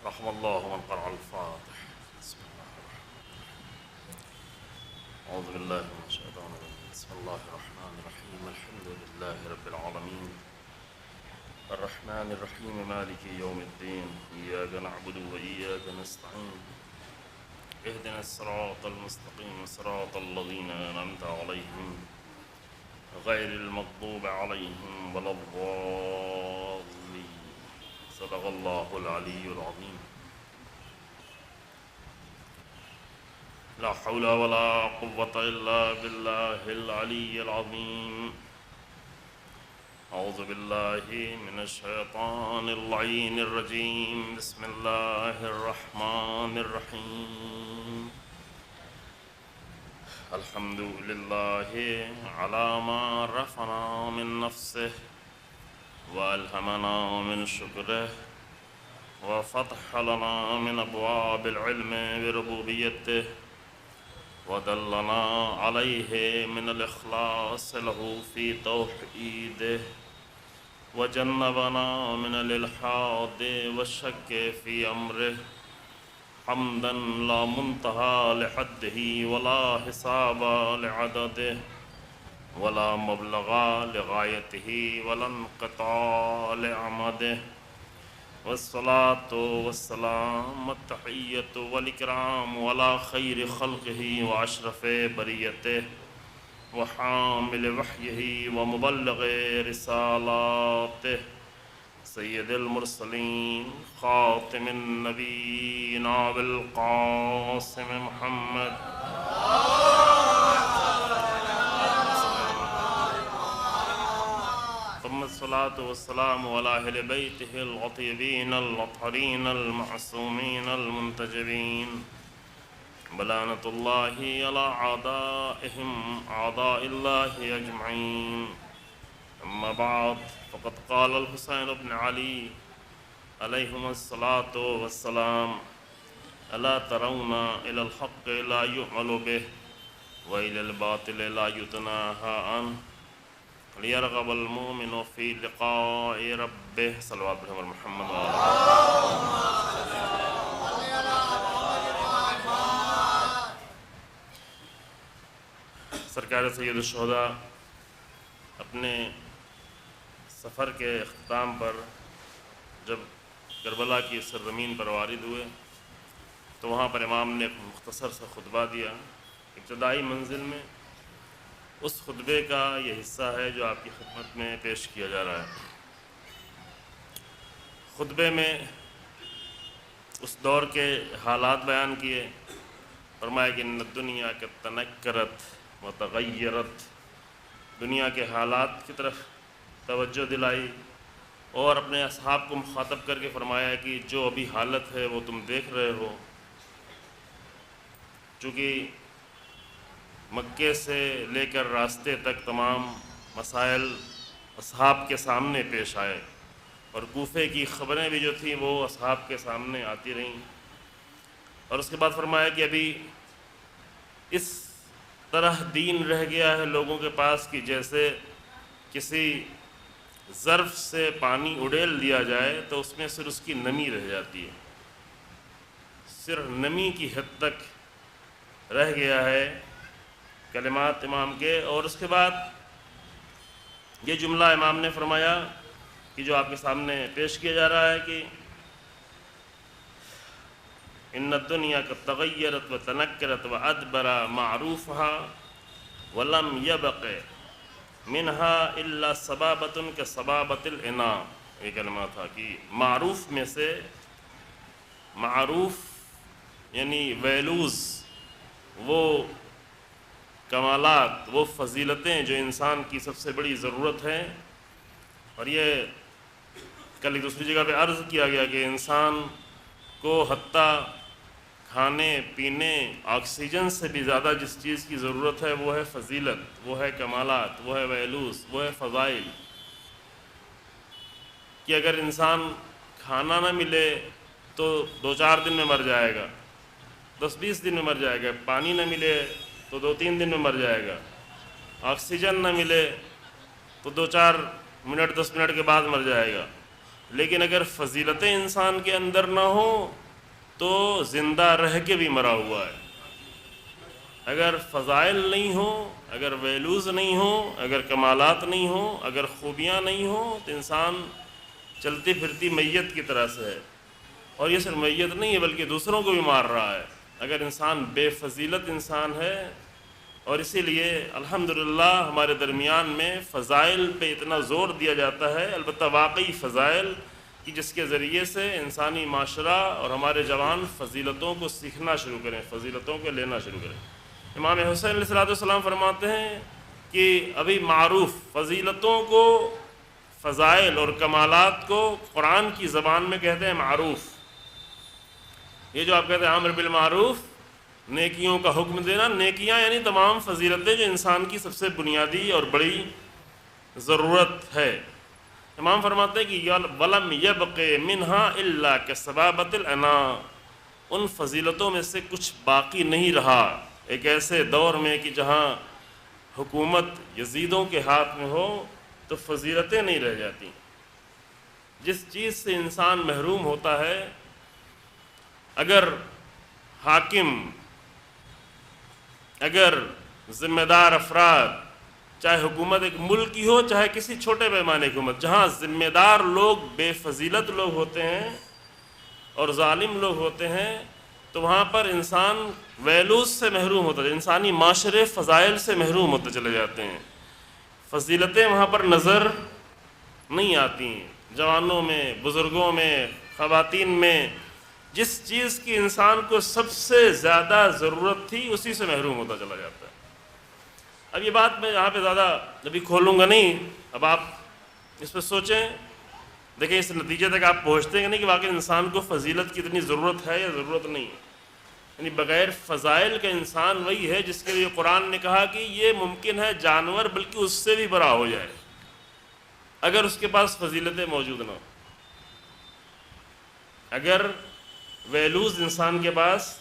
رحم الله من قرأ الفاتح. بسم الله الرحمن الرحيم. أعوذ بالله من الشيطان الرجيم. بسم الله الرحمن الرحيم. الحمد لله رب العالمين الرحمن الرحيم مالك يوم الدين. إياك نعبد وإياك نستعين. اهدنا الصراط المستقيم صراط الذين أنعمت عليهم غير المغضوب عليهم ولا الضالين. صدق الله العلي العظيم. لا حول ولا قوة إلا بالله العلي العظيم. أعوذ بالله من الشيطان اللعين الرجيم. بسم الله الرحمن الرحيم. الحمد لله على ما رفعنا من نفسه وألهمنا من شكره وفتح لنا من أبواب العلم بربوبيته ودلنا عليه من الإخلاص له في توحيده وجنبنا من الإلحاد والشك في أمره حمدا لا منتهى لحده ولا حساب لعدده ولا مبلغ لغايته ولا انقطاع لعمده والصلاة والسلام التحية والإكرام ولا خير خلقه وأشرف بريته وحامل وحيه ومبلغ رسالاته سيد المرسلين خاتم النبيين أبي القاسم محمد ثم الصلاة والسلام على أهل بيته الطيبين الأطهرين المعصومين المنتجبين بلعنة الله على أعدائهم أعداء الله أجمعين. أما بعد فقد قال الحسين بن علي عليهما الصلاة والسلام ألا ترون إلى الحق لا يعمل به وإلى الباطل لا يتناهى عنه ليرغب المؤمن في لقاء ربه صلوات محمد سرکار سید الشہداء اپنے سفر کے اختتام پر جب کربلا کی سرزمین پر وارد ہوئے تو وہاں پر امام نے ایک مختصر سا خطبہ دیا. ابتدائی منزل میں اس خطبے کا یہ حصہ ہے جو آپ کی خدمت میں پیش کیا جا رہا ہے. خطبے میں اس دور کے حالات بیان کیے. فرمایا کہ ان الدنیا کہ تنکرت وتغیرت، دنیا کے حالات کی طرف توجہ دلائی اور اپنے اصحاب کو مخاطب کر کے فرمایا کہ جو ابھی حالت ہے وہ تم دیکھ رہے ہو. چونکہ مکے سے لے کر راستے تک تمام مسائل اصحاب کے سامنے پیش آئے اور کوفے کی خبریں بھی جو تھیں وہ اصحاب کے سامنے آتی رہیں. اور اس کے بعد فرمایا کہ ابھی اس طرح دین رہ گیا ہے لوگوں کے پاس کہ جیسے کسی ظرف سے پانی اڑیل دیا جائے تو اس میں صرف اس کی نمی رہ جاتی ہے، صرف نمی کی حد تک رہ گیا ہے کلمات امام کے. اور اس کے بعد یہ جملہ امام نے فرمایا کہ جو آپ کے سامنے پیش کیا جا رہا ہے کہ ان الدنیا قد تغیرت وتنکرت وادبر معروفها ولم يبق منها الا صبابۃ كصبابۃ الاناء. یہ کلمہ تھا کہ معروف میں سے، معروف یعنی ویلوز، وہ کمالات، وہ فضیلتیں جو انسان کی سب سے بڑی ضرورت ہیں. اور یہ کل ایک دوسری جگہ پہ عرض کیا گیا کہ انسان کو حتیٰ کھانے پینے آکسیجن سے بھی زیادہ جس چیز کی ضرورت ہے وہ ہے فضیلت، وہ ہے کمالات، وہ ہے ویلوز، وہ ہے فضائل. کہ اگر انسان کھانا نہ ملے تو 2-4 دن میں مر جائے گا، 10-20 دن میں مر جائے گا. پانی نہ ملے تو 2-3 دن میں مر جائے گا. آکسیجن نہ ملے تو 2-4 منٹ 10 منٹ کے بعد مر جائے گا. لیکن اگر فضیلتیں انسان کے اندر نہ ہوں تو زندہ رہ کے بھی مرا ہوا ہے۔ اگر فضائل نہیں ہوں، اگر ویلوز نہیں ہوں، اگر کمالات نہیں ہوں، اگر خوبیاں نہیں ہوں، تو انسان چلتی پھرتی میت کی طرح سے ہے۔ اور یہ صرف میت نہیں ہے بلکہ دوسروں کو بھی مار رہا ہے اگر انسان بے فضیلت انسان ہے۔ اور اسی لیے الحمدللہ ہمارے درمیان میں فضائل پہ اتنا زور دیا جاتا ہے، البتہ واقعی فضائل کہ جس کے ذریعے سے انسانی معاشرہ اور ہمارے جوان فضیلتوں کو سیکھنا شروع کریں، فضیلتوں کو لینا شروع کریں۔ امام حسین علیہ السلام فرماتے ہیں کہ ابھی معروف فضیلتوں کو، فضائل اور کمالات کو قرآن کی زبان میں کہتے ہیں معروف۔ یہ جو آپ کہتے ہیں امر بالمعروف، نیکیوں کا حکم دینا، نیکیاں یعنی تمام فضیلتیں جو انسان کی سب سے بنیادی اور بڑی ضرورت ہے۔ امام فرماتے ہیں کہ وَلَمْ يَبْقِ مِنْهَا إِلَّا كَسَبَابَةِ الْأَنَا، ان فضیلتوں میں سے کچھ باقی نہیں رہا ایک ایسے دور میں کہ جہاں حکومت یزیدوں کے ہاتھ میں ہو تو فضیلتیں نہیں رہ جاتی۔ جس چیز سے انسان محروم ہوتا ہے، اگر حاکم، اگر ذمہ دار افراد، چاہے حکومت ایک ملک کی ہو چاہے کسی چھوٹے پیمانے کی حکومت، جہاں ذمہ دار لوگ بے فضیلت لوگ ہوتے ہیں اور ظالم لوگ ہوتے ہیں، تو وہاں پر انسان ویلوز سے محروم ہوتا ہے، انسانی معاشرے فضائل سے محروم ہوتے چلے جاتے ہیں، فضیلتیں وہاں پر نظر نہیں آتی ہیں۔ جوانوں میں، بزرگوں میں، خواتین میں جس چیز کی انسان کو سب سے زیادہ ضرورت تھی اسی سے محروم ہوتا چلا جاتا ہے۔ اب یہ بات میں یہاں پہ زیادہ ابھی کھولوں گا نہیں، اب آپ اس پہ سوچیں، دیکھیں اس نتیجے تک آپ پہنچتے ہیں نہیں کہ واقعی انسان کو فضیلت کی اتنی ضرورت ہے یا ضرورت نہیں ہے۔ یعنی بغیر فضائل کا انسان وہی ہے جس کے لیے قرآن نے کہا کہ یہ ممکن ہے جانور بلکہ اس سے بھی بڑا ہو جائے اگر اس کے پاس فضیلتیں موجود نہ ہو، اگر ویلوز انسان کے پاس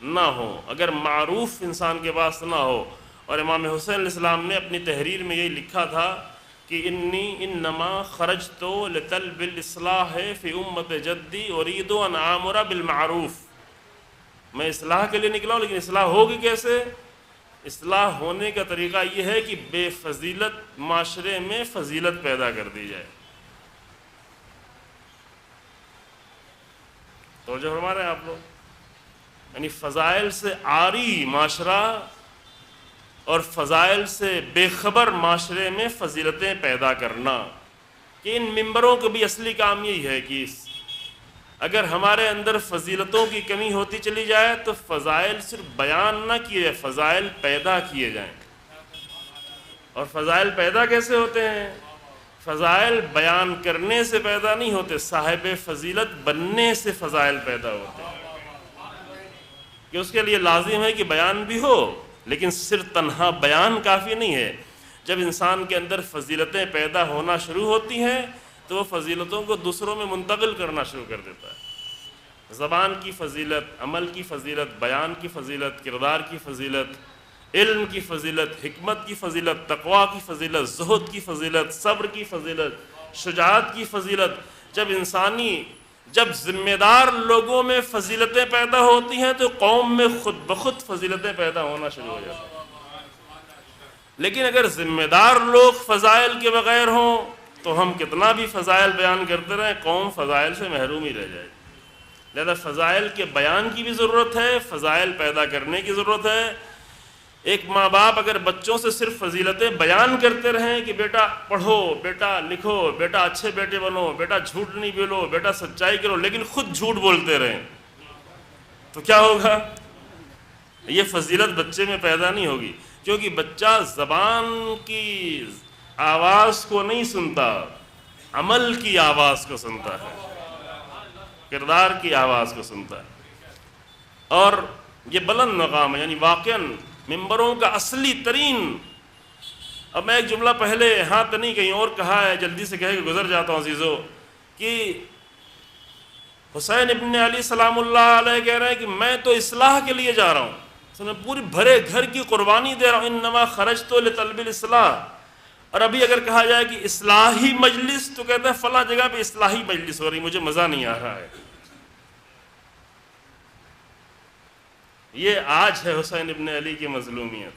نہ ہو، اگر معروف انسان کے پاس نہ ہو۔ اور امام حسین علیہ السلام نے اپنی تحریر میں یہی لکھا تھا کہ انما خرجت لطلب الاصلاح فی امت جدی ارید ان آمر بالمعروف، میں اصلاح کے لیے نکلا ہوں، لیکن اصلاح ہوگی کیسے؟ اصلاح ہونے کا طریقہ یہ ہے کہ بے فضیلت معاشرے میں فضیلت پیدا کر دی جائے۔ توجہ فرما رہے ہیں آپ لوگ؟ یعنی فضائل سے عاری معاشرہ اور فضائل سے بے خبر معاشرے میں فضیلتیں پیدا کرنا، کہ ان ممبروں کو بھی اصلی کام یہی ہے کہ اگر ہمارے اندر فضیلتوں کی کمی ہوتی چلی جائے تو فضائل صرف بیان نہ کیے جائے، فضائل پیدا کیے جائیں۔ اور فضائل پیدا کیسے ہوتے ہیں؟ فضائل بیان کرنے سے پیدا نہیں ہوتے، صاحب فضیلت بننے سے فضائل پیدا ہوتے ہیں۔ کہ اس کے لیے لازم ہے کہ بیان بھی ہو، لیکن صرف تنہا بیان کافی نہیں ہے۔ جب انسان کے اندر فضیلتیں پیدا ہونا شروع ہوتی ہیں تو وہ فضیلتوں کو دوسروں میں منتقل کرنا شروع کر دیتا ہے۔ زبان کی فضیلت، عمل کی فضیلت، بیان کی فضیلت، کردار کی فضیلت، علم کی فضیلت، حکمت کی فضیلت، تقوی کی فضیلت، زہد کی فضیلت، صبر کی فضیلت، شجاعت کی فضیلت۔ جب ذمہ دار لوگوں میں فضیلتیں پیدا ہوتی ہیں تو قوم میں خود بخود فضیلتیں پیدا ہونا شروع ہو جاتی ہیں۔ لیکن اگر ذمہ دار لوگ فضائل کے بغیر ہوں تو ہم کتنا بھی فضائل بیان کرتے رہیں، قوم فضائل سے محروم ہی رہ جائے گی۔ لہذا فضائل کے بیان کی بھی ضرورت ہے، فضائل پیدا کرنے کی ضرورت ہے۔ ایک ماں باپ اگر بچوں سے صرف فضیلتیں بیان کرتے رہیں کہ بیٹا پڑھو، بیٹا لکھو، بیٹا اچھے بیٹے بنو، بیٹا جھوٹ نہیں بولو، بیٹا سچائی کرو، لیکن خود جھوٹ بولتے رہیں، تو کیا ہوگا؟ یہ فضیلت بچے میں پیدا نہیں ہوگی، کیونکہ بچہ زبان کی آواز کو نہیں سنتا، عمل کی آواز کو سنتا ہے، کردار کی آواز کو سنتا ہے۔ اور یہ بلند مقام ہے، یعنی واقعاً ممبروں کا اصلی ترین۔ اب میں ایک جملہ پہلے یہاں تو نہیں کہیں اور کہا ہے، جلدی سے کہہ کے گزر جاتا ہوں عزیزو، کہ حسین ابن علی سلام اللہ علیہ کہہ رہے ہیں کہ میں تو اصلاح کے لیے جا رہا ہوں، میں پوری بھرے گھر کی قربانی دے رہا ہوں، انما خرجت لطلب الاصلاح، اور ابھی اگر کہا جائے کہ اصلاحی مجلس تو کہتا ہے فلاں جگہ پہ اصلاحی مجلس ہو رہی، مجھے مزہ نہیں آ رہا ہے۔ یہ آج ہے حسین ابن علی کی مظلومیت۔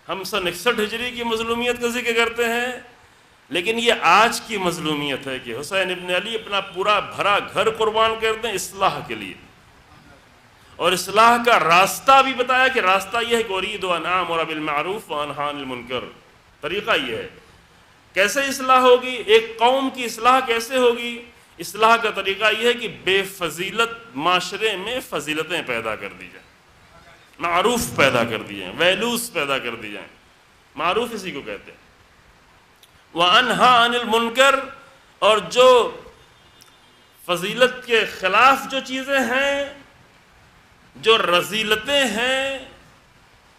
ہم سن 61 ہجری کی مظلومیت کا ذکر کرتے ہیں، لیکن یہ آج کی مظلومیت ہے کہ حسین ابن علی اپنا پورا بھرا گھر قربان کرتے ہیں اصلاح کے لیے، اور اصلاح کا راستہ بھی بتایا کہ راستہ یہ ہے کہ اُرید ان آمر بالمعروف وانہی عن المنکر۔ طریقہ یہ ہے کیسے اصلاح ہوگی، ایک قوم کی اصلاح کیسے ہوگی؟ اصلاح کا طریقہ یہ ہے کہ بے فضیلت معاشرے میں فضیلتیں پیدا کر دی جائیں، معروف پیدا کر دی جائیں، ویلوز پیدا کر دی جائیں۔ معروف اسی کو کہتے ہیں۔ وَأَنْهَا عَنِ الْمُنْكَرِ، اور جو فضیلت کے خلاف جو چیزیں ہیں، جو رذیلتیں ہیں،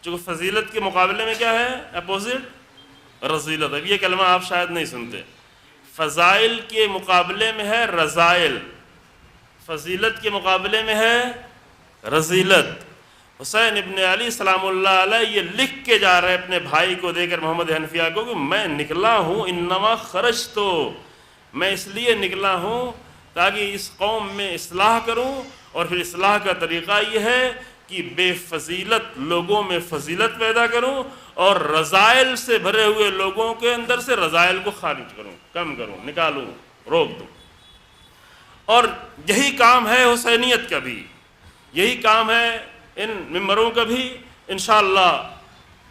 جو فضیلت کے مقابلے میں کیا ہے اپوزٹ؟ رذیلت۔ اب یہ کلمہ آپ شاید نہیں سنتے، فضائل کے مقابلے میں ہے رذائل، فضیلت کے مقابلے میں ہے رذیلت۔ حسین ابن علی سلام اللہ علیہ یہ لکھ کے جا رہے اپنے بھائی کو دے کر محمد حنفیہ کو کہ میں نکلا ہوں انما خرجت، میں اس لیے نکلا ہوں تاکہ اس قوم میں اصلاح کروں، اور پھر اصلاح کا طریقہ یہ ہے کہ بے فضیلت لوگوں میں فضیلت پیدا کروں، اور رذائل سے بھرے ہوئے لوگوں کے اندر سے رذائل کو خارج کروں، کم کروں، نکالوں، روک دوں۔ اور یہی کام ہے حسینیت کا بھی، یہی کام ہے ان ممبروں کا بھی۔ انشاءاللہ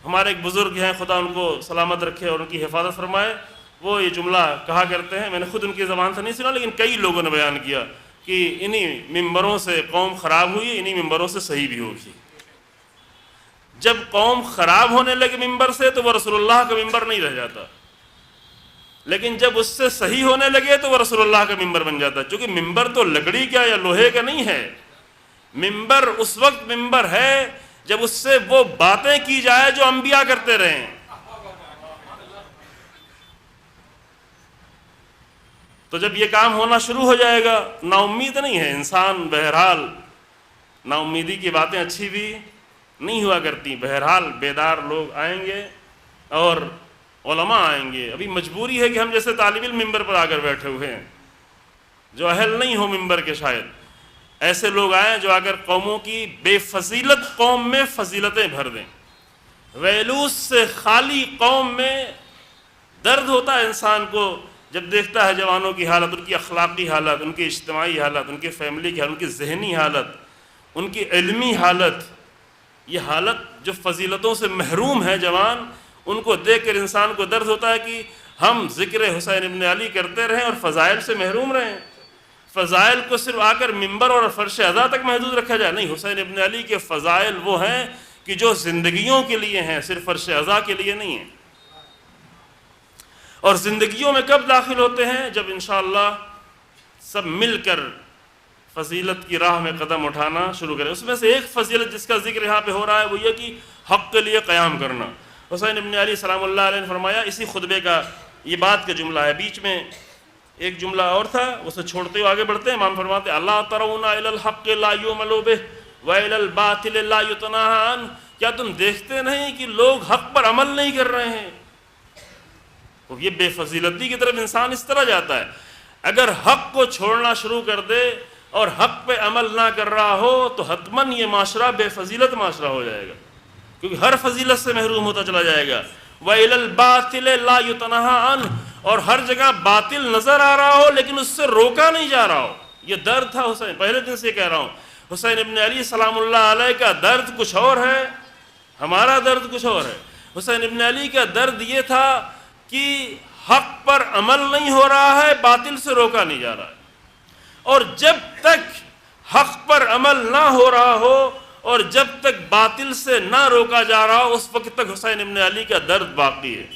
ہمارے ایک بزرگ ہیں، خدا ان کو سلامت رکھے اور ان کی حفاظت فرمائے، وہ یہ جملہ کہا کرتے ہیں، میں نے خود ان کی زبان سے نہیں سنا لیکن کئی لوگوں نے بیان کیا کہ انہی ممبروں سے قوم خراب ہوئی، انہی ممبروں سے صحیح بھی ہوگی۔ جب قوم خراب ہونے لگے ممبر سے تو وہ رسول اللہ کا ممبر نہیں رہ جاتا، لیکن جب اس سے صحیح ہونے لگے تو وہ رسول اللہ کا ممبر بن جاتا، کیونکہ ممبر تو لکڑی کا یا لوہے کا نہیں ہے۔ ممبر اس وقت ممبر ہے جب اس سے وہ باتیں کی جائے جو انبیاء کرتے رہے ہیں۔ تو جب یہ کام ہونا شروع ہو جائے گا، نا امید نہیں ہے انسان، بہرحال نا امیدی کی باتیں اچھی بھی نہیں ہوا کرتی، بہرحال بیدار لوگ آئیں گے اور علماء آئیں گے۔ ابھی مجبوری ہے کہ ہم جیسے طالب علم ممبر پر آ کر بیٹھے ہوئے ہیں، جو اہل نہیں ہو ممبر کے، شاید ایسے لوگ آئیں جو آ کر قوموں کی بے فضیلت قوم میں فضیلتیں بھر دیں۔ ویلوز سے خالی قوم میں درد ہوتا ہے انسان کو جب دیکھتا ہے جوانوں کی حالت، ان کی اخلاقی حالت، ان کی اجتماعی حالت، ان کی فیملی کی حالت، ان کی ذہنی حالت، ان کی علمی حالت۔ یہ حالت جو فضیلتوں سے محروم ہے جوان، ان کو دیکھ کر انسان کو درد ہوتا ہے کہ ہم ذکر حسین ابن علی کرتے رہیں اور فضائل سے محروم رہیں۔ فضائل کو صرف آ کر ممبر اور فرش عزا تک محدود رکھا جائے، نہیں، حسین ابن علی کے فضائل وہ ہیں کہ جو زندگیوں کے لیے ہیں، صرف فرش عزا کے لیے نہیں ہیں۔ اور زندگیوں میں کب داخل ہوتے ہیں؟ جب انشاءاللہ سب مل کر فضیلت کی راہ میں قدم اٹھانا شروع کریں۔ اس میں سے ایک فضیلت جس کا ذکر یہاں پہ ہو رہا ہے وہ یہ کہ حق کے لیے قیام کرنا۔ حسین ابن علی سلام اللہ علیہ نے فرمایا، اسی خطبے کا یہ بات کا جملہ ہے، بیچ میں ایک جملہ اور تھا، اسے چھوڑتے ہوئے آگے بڑھتے ہیں۔ امام فرماتے ہیں، اللہ ترون الی الحق لا یعمل بہ والی الباطل لا یتناہی عنہ، کیا تم دیکھتے نہیں کہ لوگ حق پر عمل نہیں کر رہے ہیں؟ یہ بے فضیلتی کی طرف انسان اس طرح جاتا ہے۔ اگر حق کو چھوڑنا شروع کر دے اور حق پہ عمل نہ کر رہا ہو تو حتماً یہ معاشرہ بے فضیلت معاشرہ ہو جائے گا، کیونکہ ہر فضیلت سے محروم ہوتا چلا جائے گا۔ وَإِلَى الْبَاطِلِ لَا يُتَنَاهَى عَنْهُ، اور ہر جگہ باطل نظر آ رہا ہو لیکن اس سے روکا نہیں جا رہا ہو۔ یہ درد تھا حسین، پہلے دن سے یہ کہہ رہا ہوں، حسین ابن علی سلام اللہ علیہ کا درد کچھ اور ہے، ہمارا درد کچھ اور ہے۔ حسین ابن علی کا درد یہ تھا کہ حق پر عمل نہیں ہو رہا ہے، باطل سے روکا نہیں جا رہا ہے، اور جب تک حق پر عمل نہ ہو رہا ہو اور جب تک باطل سے نہ روکا جا رہا ہو اس وقت تک حسین ابن علی کا درد باقی ہے۔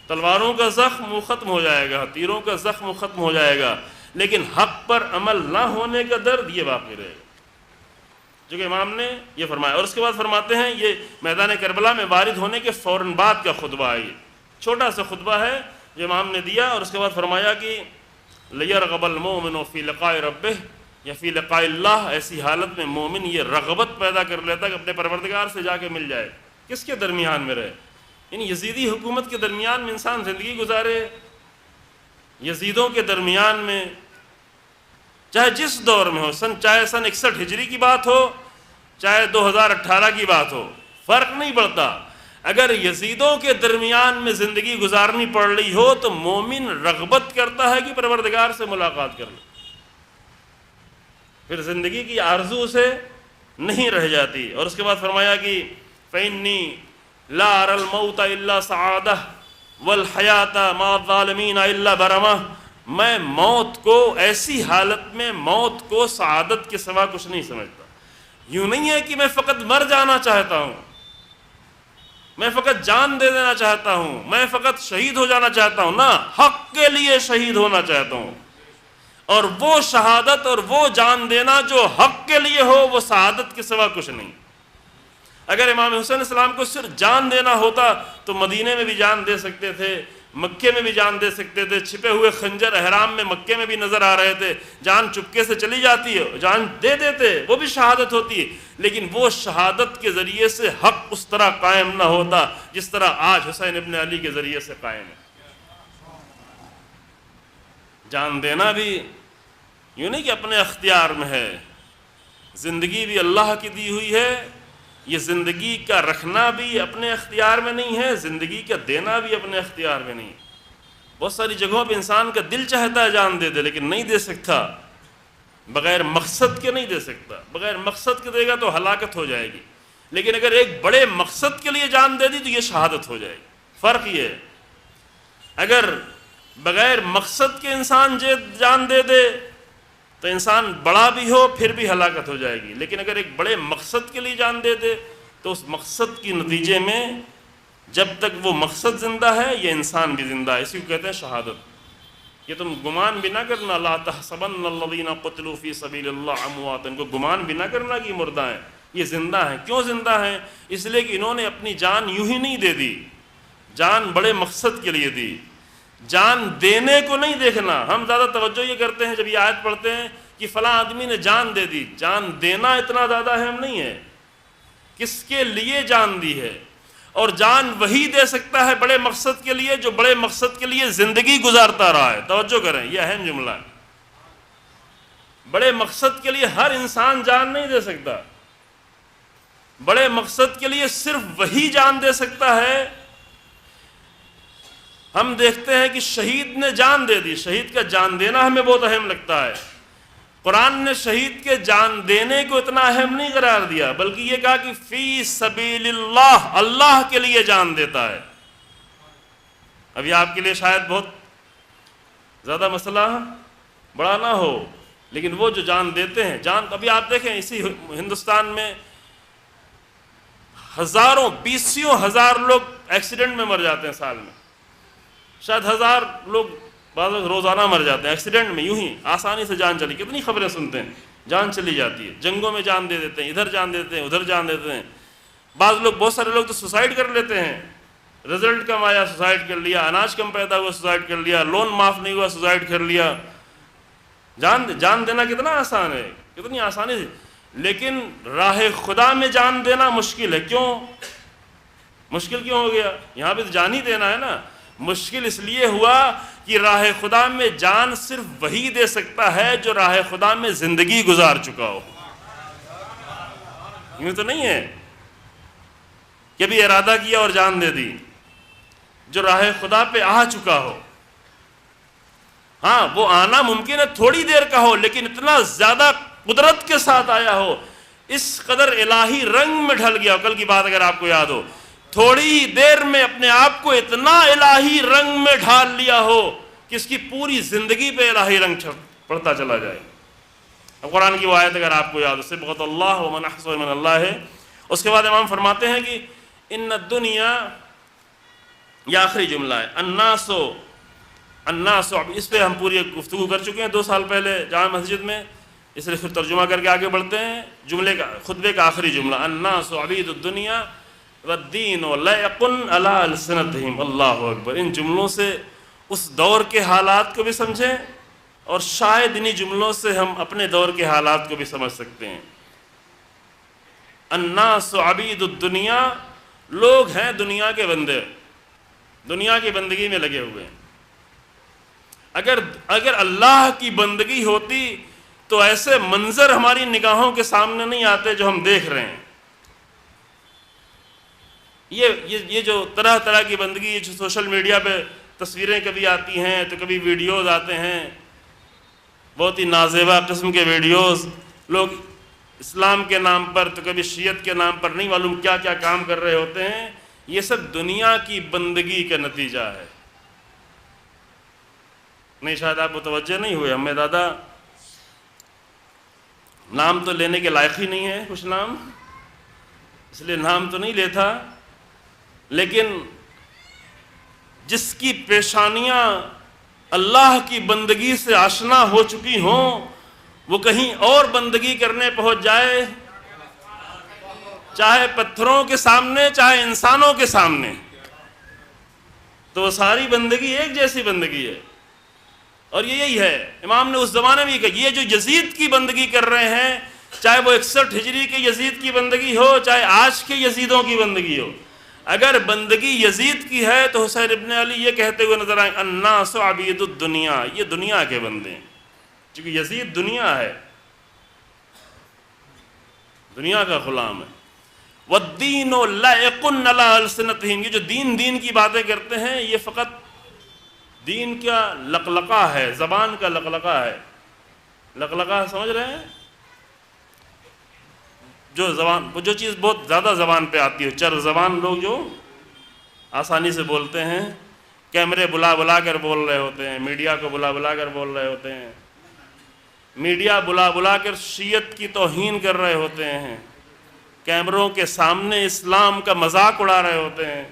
تلواروں کا زخم وہ ختم ہو جائے گا، تیروں کا زخم ختم ہو جائے گا، لیکن حق پر عمل نہ ہونے کا درد یہ باقی رہے گا، جو کہ امام نے یہ فرمایا۔ اور اس کے بعد فرماتے ہیں، یہ میدان کربلا میں وارد ہونے کے فوراً بعد کا خطبہ ہے، چھوٹا سا خطبہ ہے جو امام نے دیا، اور اس کے بعد فرمایا کہ لِيَرْغَبَ الْمُؤْمِنُ فِي لِقَاءِ رَبِّهِ، یا فی لقاء اللہ، ایسی حالت میں مومن یہ رغبت پیدا کر لیتا کہ اپنے پروردگار سے جا کے مل جائے۔ کس کے درمیان میں رہے؟ ان یزیدی حکومت کے درمیان میں انسان زندگی گزارے، یزیدوں کے درمیان میں، چاہے جس دور میں ہو، چاہے سن 61 ہجری کی بات ہو، چاہے 2018 کی بات ہو، فرق نہیں پڑتا۔ اگر یزیدوں کے درمیان میں زندگی گزارنی پڑ رہی ہو تو مومن رغبت کرتا ہے کہ پروردگار سے ملاقات کر لے، پھر زندگی کی آرزو سے نہیں رہ جاتی۔ اور اس کے بعد فرمایا کہ فَإِنِّي لَا أَرَى الْمَوْتَ إِلَّا سَعَادَةً وَالْحَيَاةَ مَعَ الظَّالِمِينَ إِلَّا بَرَمَةً، میں موت کو ایسی حالت میں موت کو سعادت کے سوا کچھ نہیں سمجھتا۔ یوں نہیں ہے کہ میں فقط مر جانا چاہتا ہوں، میں فقط جان دے دینا چاہتا ہوں، میں فقط شہید ہو جانا چاہتا ہوں، نہ، حق کے لیے شہید ہونا چاہتا ہوں۔ اور وہ شہادت اور وہ جان دینا جو حق کے لیے ہو وہ سعادت کے سوا کچھ نہیں۔ اگر امام حسین علیہ السلام کو صرف جان دینا ہوتا تو مدینے میں بھی جان دے سکتے تھے، مکے میں بھی جان دے سکتے تھے، چھپے ہوئے خنجر احرام میں مکے میں بھی نظر آ رہے تھے، جان چپکے سے چلی جاتی ہے، جان دے دیتے، وہ بھی شہادت ہوتی ہے، لیکن وہ شہادت کے ذریعے سے حق اس طرح قائم نہ ہوتا جس طرح آج حسین ابن علی کے ذریعے سے قائم ہے۔ جان دینا بھی یوں نہیں کہ اپنے اختیار میں ہے، زندگی بھی اللہ کی دی ہوئی ہے، یہ زندگی کا رکھنا بھی اپنے اختیار میں نہیں ہے، زندگی کا دینا بھی اپنے اختیار میں نہیں۔ بہت ساری جگہوں پہ انسان کا دل چاہتا ہے جان دے دے لیکن نہیں دے سکتا، بغیر مقصد کے نہیں دے سکتا، بغیر مقصد کے دے گا تو ہلاکت ہو جائے گی، لیکن اگر ایک بڑے مقصد کے لیے جان دے دی تو یہ شہادت ہو جائے گی۔ فرق یہ ہے، اگر بغیر مقصد کے انسان جان دے دے تو انسان بڑا بھی ہو پھر بھی ہلاکت ہو جائے گی، لیکن اگر ایک بڑے مقصد کے لیے جان دے دے تو اس مقصد کی نتیجے میں جب تک وہ مقصد زندہ ہے یہ انسان بھی زندہ ہے، اسی کو کہتے ہیں شہادت۔ یہ تم گمان بھی نہ کرنا، لا تحسبن الذین قتلوا فی سبیل اللہ امواتا، ان کو گمان بھی نہ کرنا کہ مردہ ہیں، یہ زندہ ہیں۔ کیوں زندہ ہیں؟ اس لیے کہ انہوں نے اپنی جان یوں ہی نہیں دے دی، جان بڑے مقصد کے لیے دی، جان دینے کو نہیں دیکھنا۔ ہم زیادہ توجہ یہ کرتے ہیں جب یہ آیت پڑھتے ہیں کہ فلاں آدمی نے جان دے دی، جان دینا اتنا زیادہ اہم نہیں ہے، کس کے لیے جان دی ہے، اور جان وہی دے سکتا ہے بڑے مقصد کے لیے جو بڑے مقصد کے لیے زندگی گزارتا رہا ہے۔ توجہ کریں، یہ اہم جملہ ہے۔ بڑے مقصد کے لیے ہر انسان جان نہیں دے سکتا، بڑے مقصد کے لیے صرف وہی جان دے سکتا ہے۔ ہم دیکھتے ہیں کہ شہید نے جان دے دی، شہید کا جان دینا ہمیں بہت اہم لگتا ہے، قرآن نے شہید کے جان دینے کو اتنا اہم نہیں قرار دیا، بلکہ یہ کہا کہ فی سبیل اللہ، اللہ کے لیے جان دیتا ہے۔ ابھی آپ کے لیے شاید بہت زیادہ مسئلہ بڑا نہ ہو، لیکن وہ جو جان دیتے ہیں، جان ابھی آپ دیکھیں اسی ہندوستان میں ہزاروں، بیسیوں ہزار لوگ ایکسیڈنٹ میں مر جاتے ہیں سال میں، شاید 1000 لوگ بعض روزانہ مر جاتے ہیں ایکسیڈنٹ میں، یوں ہی آسانی سے جان چلی۔ کتنی خبریں سنتے ہیں، جان چلی جاتی ہے، جنگوں میں جان دے دیتے ہیں، ادھر جان دیتے ہیں، ادھر جان دیتے ہیں۔ بعض لوگ، بہت سارے لوگ تو سوسائڈ کر لیتے ہیں، رزلٹ کم آیا سوسائڈ کر لیا، اناج کم پیدا ہوا سوسائڈ کر لیا، لون معاف نہیں ہوا سوسائڈ کر لیا۔ جان دینا کتنا آسان ہے، کتنی آسانی سے، لیکن راہ خدا میں جان دینا مشکل ہے۔ کیوں مشکل کیوں ہو گیا؟ یہاں پہ تو جان ہی دینا ہے نا۔ مشکل اس لیے ہوا کہ راہ خدا میں جان صرف وہی دے سکتا ہے جو راہ خدا میں زندگی گزار چکا ہو۔ یوں تو نہیں ہے کہ ابھی ارادہ کیا اور جان دے دی، جو راہ خدا پہ آ چکا ہو۔ ہاں، وہ آنا ممکن ہے تھوڑی دیر کا ہو، لیکن اتنا زیادہ قدرت کے ساتھ آیا ہو، اس قدر الہی رنگ میں ڈھل گیا۔ کل کی بات اگر آپ کو یاد ہو، تھوڑی ہی دیر میں اپنے آپ کو اتنا الہی رنگ میں ڈھال لیا ہو کہ اس کی پوری زندگی پہ الہی رنگ پڑتا چلا جائے۔ اب قرآن کی وہ آیت اگر آپ کو یاد ہو، صبغۃ اللہ ومن احسن من اللہ ہے۔ اس کے بعد امام فرماتے ہیں کہ ان الدنیا، یہ آخری جملہ ہے، الناس، اس پہ ہم پوری گفتگو کر چکے ہیں 2 سال پہلے جامع مسجد میں، اس لیے پھر ترجمہ کر کے آگے بڑھتے ہیں۔ جملے کا، خطبے کا آخری جملہ، الناس عبید الدنیا والدین لائق علی السنتہم، اللہ اکبر۔ ان جملوں سے اس دور کے حالات کو بھی سمجھیں، اور شاید انہی جملوں سے ہم اپنے دور کے حالات کو بھی سمجھ سکتے ہیں۔ الناس عبید الدنیا لوگ ہیں دنیا کے بندے، دنیا کی بندگی میں لگے ہوئے ہیں۔ اگر اللہ کی بندگی ہوتی تو ایسے منظر ہماری نگاہوں کے سامنے نہیں آتے جو ہم دیکھ رہے ہیں۔ یہ جو طرح طرح کی بندگی، یہ جو سوشل میڈیا پہ تصویریں کبھی آتی ہیں تو کبھی ویڈیوز آتے ہیں، بہت ہی نازیبا قسم کے ویڈیوز، لوگ اسلام کے نام پر تو کبھی شیعت کے نام پر نہیں معلوم کیا کیا کام کر رہے ہوتے ہیں، یہ سب دنیا کی بندگی کا نتیجہ ہے۔ نہیں، شاید آپ متوجہ نہیں ہوئے، ہمیں دادا نام تو لینے کے لائق ہی نہیں ہے، کچھ نام، اس لیے نام تو نہیں لیتا، لیکن جس کی پیشانیاں اللہ کی بندگی سے آشنا ہو چکی ہوں، وہ کہیں اور بندگی کرنے پہنچ جائے، چاہے پتھروں کے سامنے چاہے انسانوں کے سامنے، تو وہ ساری بندگی ایک جیسی بندگی ہے۔ اور یہی ہے، امام نے اس زمانے میں کہا، یہ جو یزید کی بندگی کر رہے ہیں، چاہے وہ 61 ہجری کے یزید کی بندگی ہو چاہے آج کے یزیدوں کی بندگی ہو، اگر بندگی یزید کی ہے تو حسین ابن علی یہ کہتے ہوئے نظر آئیں، الناس عبید الدنیا، یہ دنیا کے بندے ہیں، چونکہ یزید دنیا ہے، دنیا کا غلام ہے۔ والدین لائق علی السنتہم، یہ جو دین کی باتیں کرتے ہیں، یہ فقط دین کا لقلقہ ہے، زبان کا لقلقہ ہے۔ لقلقہ سمجھ رہے ہیں؟ جو چیز بہت زیادہ زبان پہ آتی ہے، چر زبان لوگ جو آسانی سے بولتے ہیں، کیمرے بلا کر بول رہے ہوتے ہیں، میڈیا کو بلا کر بول رہے ہوتے ہیں، میڈیا بلا کر شیعت کی توہین کر رہے ہوتے ہیں، کیمروں کے سامنے اسلام کا مذاق اڑا رہے ہوتے ہیں۔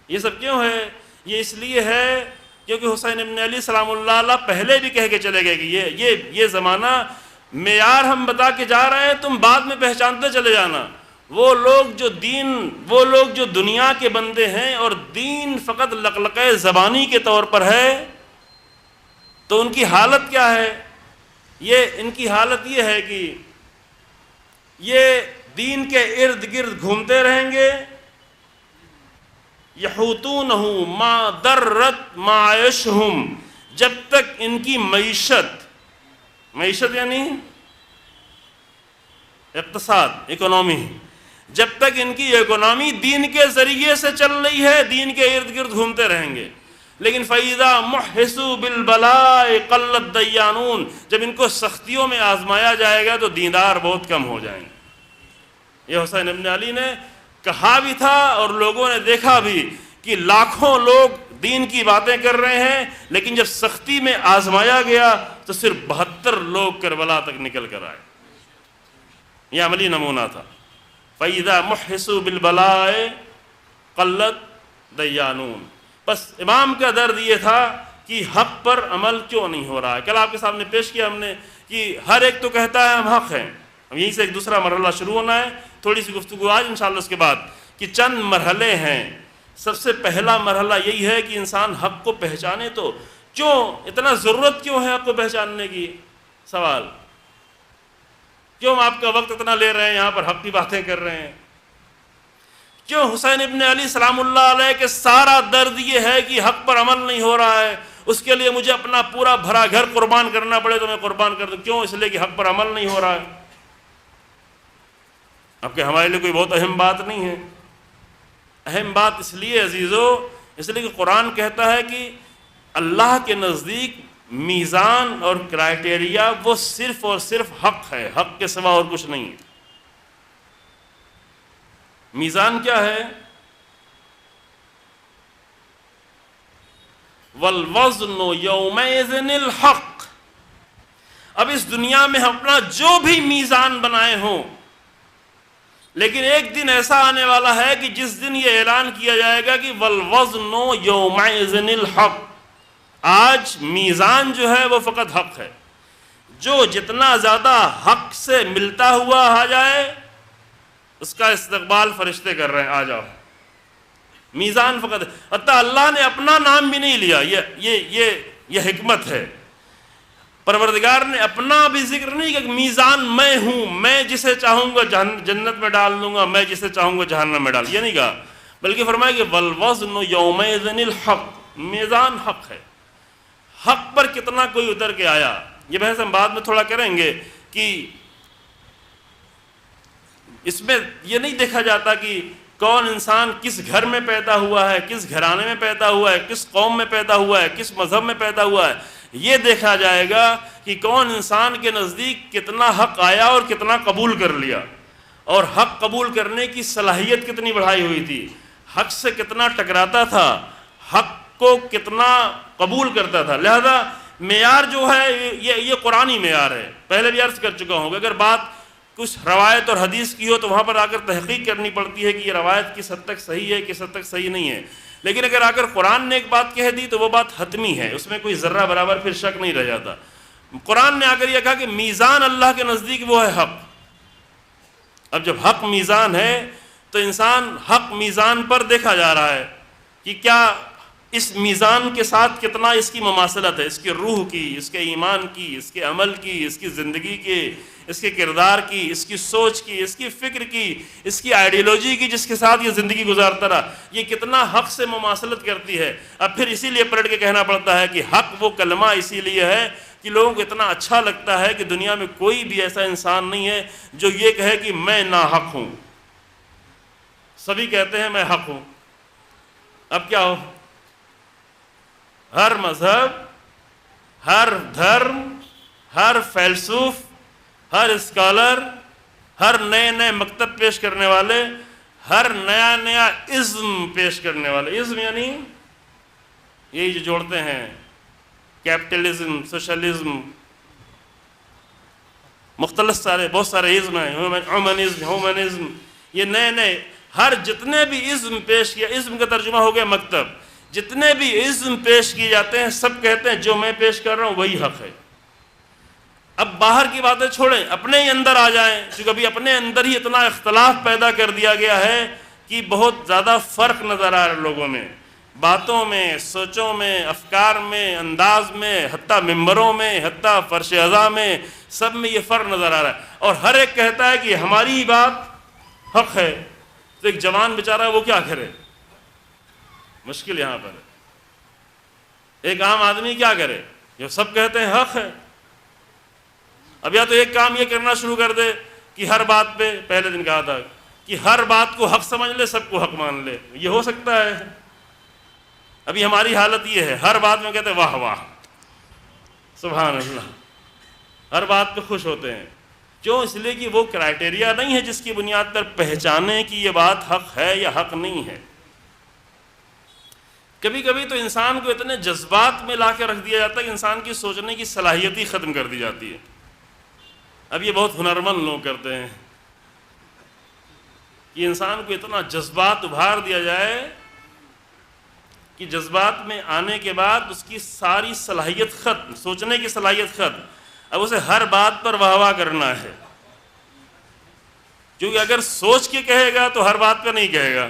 یہ سب کیوں ہے؟ یہ اس لیے ہے کیونکہ حسین ابن علی سلام اللہ علیہ پہلے بھی کہہ کے چلے گئے کہ یہ زمانہ معیار ہم بتا کے جا رہے ہیں، تم بعد میں پہچانتے چلے جانا۔ وہ لوگ جو دنیا کے بندے ہیں اور دین فقط لقلقہ زبانی کے طور پر ہے، تو ان کی حالت کیا ہے؟ ان کی حالت یہ ہے کہ یہ دین کے ارد گرد گھومتے رہیں گے، یحوتونہ ما درت معاشہم، جب تک ان کی معیشت یعنی اقتصاد، اکنومی، جب تک ان کی اکنومی دین کے ذریعے سے چل رہی ہے، دین کے ارد گرد گھومتے رہیں گے۔ لیکن فَإِذَا مُحِّسُوا بِالْبَلَاءِ قَلَّتْ دَيَّانُونَ، جب ان کو سختیوں میں آزمایا جائے گا تو دیندار بہت کم ہو جائیں گے۔ یہ حسین ابن علی نے کہا بھی تھا اور لوگوں نے دیکھا بھی کہ لاکھوں لوگ دین کی باتیں کر رہے ہیں، لیکن جب سختی میں آزمایا گیا تو صرف 72 لوگ کربلا تک نکل کر آئے۔ یہ عملی نمونہ تھا۔ فَإِذَا مُحِّسُوا بِالْبَلَاءِ قَلَّتْ دَيَّانُونَ۔ بس امام کا درد یہ تھا کہ حق پر عمل کیوں نہیں ہو رہا ہے۔ کل آپ کے سامنے پیش کیا ہم نے کہ ہر ایک تو کہتا ہے ہم حق ہیں، یہیں سے ایک دوسرا مرحلہ شروع ہونا ہے، تھوڑی سی گفتگو آج انشاءاللہ اس کے بعد، کہ چند مرحلے ہیں۔ سب سے پہلا مرحلہ یہی ہے کہ انسان حق کو پہچانے۔ تو کیوں اتنا ضرورت کیوں ہے حق کو پہچاننے کی؟ سوال کیوں آپ کا وقت اتنا لے رہے ہیں، یہاں پر حق کی باتیں کر رہے ہیں؟ کیوں حسین ابن علی سلام اللہ علیہ کے سارا درد یہ ہے کہ حق پر عمل نہیں ہو رہا ہے، اس کے لیے مجھے اپنا پورا بھرا گھر قربان کرنا پڑے تو میں قربان کر دوں؟ کیوں؟ اس لیے کہ حق پر عمل نہیں ہو رہا ہے۔ اب کہ ہمارے لیے کوئی بہت اہم بات نہیں ہے، اہم بات اس لیے عزیزو، اس لیے کہ قرآن کہتا ہے کہ اللہ کے نزدیک میزان اور کرائٹیریا وہ صرف اور صرف حق ہے، حق کے سوا اور کچھ نہیں ہے۔ میزان کیا ہے؟ والوزن یومئذ الحق۔ اب اس دنیا میں ہم اپنا جو بھی میزان بنائے ہوں، لیکن ایک دن ایسا آنے والا ہے کہ جس دن یہ اعلان کیا جائے گا کہ والوزن یومئذ الحق، آج میزان جو ہے وہ فقط حق ہے۔ جو جتنا زیادہ حق سے ملتا ہوا آ جائے، اس کا استقبال فرشتے کر رہے ہیں، آ جاؤ۔ میزان فقط، حتیٰ اللہ نے اپنا نام بھی نہیں لیا، یہ حکمت ہے۔ پروردگار نے اپنا بھی ذکر نہیں کہ میزان میں ہوں، میں جسے چاہوں گا جنت میں ڈال دوں گا، میں جسے چاہوں گا جہنم میں ڈال، یہ نہیں کہا، بلکہ فرمایا کہ والوزن یومئذ الحق، میزان حق ہے، حق پر کتنا کوئی اتر کے آیا۔ یہ بحث ہم بعد میں تھوڑا کریں گے کہ اس میں یہ نہیں دیکھا جاتا کہ کون انسان کس گھر میں پیدا ہوا ہے، کس گھرانے میں پیدا ہوا ہے، کس قوم میں پیدا ہوا ہے، کس مذہب میں پیدا ہوا ہے، یہ دیکھا جائے گا کہ کون انسان کے نزدیک کتنا حق آیا اور کتنا قبول کر لیا، اور حق قبول کرنے کی صلاحیت کتنی بڑھائی ہوئی تھی، حق سے کتنا ٹکراتا تھا، حق کو کتنا قبول کرتا تھا۔ لہذا معیار جو ہے یہ قرآنی معیار ہے، پہلے بھی عرض کر چکا ہوں کہ اگر بات کچھ روایت اور حدیث کی ہو تو وہاں پر آ کر تحقیق کرنی پڑتی ہے کہ یہ روایت کس حد تک صحیح ہے، کس حد تک صحیح نہیں ہے، لیکن اگر آ کر قرآن نے ایک بات کہہ دی تو وہ بات حتمی ہے، اس میں کوئی ذرہ برابر پھر شک نہیں رہ جاتا۔ قرآن نے آ کر یہ کہا کہ میزان اللہ کے نزدیک وہ ہے حق۔ اب جب حق میزان ہے تو انسان حق میزان پر دیکھا جا رہا ہے کہ کیا اس میزان کے ساتھ کتنا اس کی مماثلت ہے، اس کی روح کی، اس کے ایمان کی، اس کے عمل کی، اس کی زندگی کی، اس کے کردار کی، اس کی سوچ کی، اس کی فکر کی، اس کی آئیڈیالوجی کی جس کے ساتھ یہ زندگی گزارتا رہا، یہ کتنا حق سے مماثلت کرتی ہے۔ اب پھر اسی لیے پلٹ کے کہنا پڑتا ہے کہ حق وہ کلمہ اسی لیے ہے کہ لوگوں کو اتنا اچھا لگتا ہے کہ دنیا میں کوئی بھی ایسا انسان نہیں ہے جو یہ کہے کہ میں ناحق ہوں، سبھی کہتے ہیں میں حق ہوں۔ اب کیا ہو، ہر مذہب، ہر دھرم، ہر فیلسوف، ہر اسکالر، ہر نئے نئے مکتب پیش کرنے والے، ہر نیا نیا ازم پیش کرنے والے، ازم یعنی یہی جو جوڑتے ہیں کیپٹلزم، سوشلزم، مختلف بہت سارے ازم ہیں، ہیومنزم، یہ نئے نئے ہر جتنے بھی ازم پیش کیا، ازم کا ترجمہ ہو گیا مکتب، جتنے بھی ازم پیش کیے جاتے ہیں سب کہتے ہیں جو میں پیش کر رہا ہوں وہی حق ہے۔ اب باہر کی باتیں چھوڑیں، اپنے ہی اندر آ جائیں، چونکہ ابھی اپنے اندر ہی اتنا اختلاف پیدا کر دیا گیا ہے کہ بہت زیادہ فرق نظر آ رہا ہے لوگوں میں، باتوں میں، سوچوں میں، افکار میں، انداز میں، حتیٰ ممبروں میں، حتیٰ فرش اعضاء میں، سب میں یہ فرق نظر آ رہا ہے، اور ہر ایک کہتا ہے کہ ہماری ہی بات حق ہے۔ تو ایک جوان بیچارہ وہ کیا کرے، مشکل یہاں پر ہے۔ ایک عام آدمی کیا کرے، جو سب کہتے ہیں حق ہے، اب یا تو ایک کام یہ کرنا شروع کر دے کہ ہر بات پہ، پہلے دن کہا تھا کہ ہر بات کو حق سمجھ لے، سب کو حق مان لے، یہ ہو سکتا ہے؟ ابھی ہماری حالت یہ ہے، ہر بات میں کہتے ہیں واہ واہ سبحان اللہ، ہر بات پہ خوش ہوتے ہیں، کیوں؟ اس لیے کہ وہ کرائٹیریا نہیں ہے جس کی بنیاد پر پہچانے کہ یہ بات حق ہے یا حق نہیں ہے۔ کبھی کبھی تو انسان کو اتنے جذبات میں لا کے رکھ دیا جاتا ہے کہ انسان کی سوچنے کی صلاحیت ہی ختم کر دی جاتی ہے۔ اب یہ بہت ہنرمند لوگ کرتے ہیں کہ انسان کو اتنا جذبات ابھار دیا جائے کہ جذبات میں آنے کے بعد اس کی ساری صلاحیت ختم، سوچنے کی صلاحیت ختم، اب اسے ہر بات پر واہ واہ کرنا ہے، کیونکہ اگر سوچ کے کہے گا تو ہر بات پہ نہیں کہے گا۔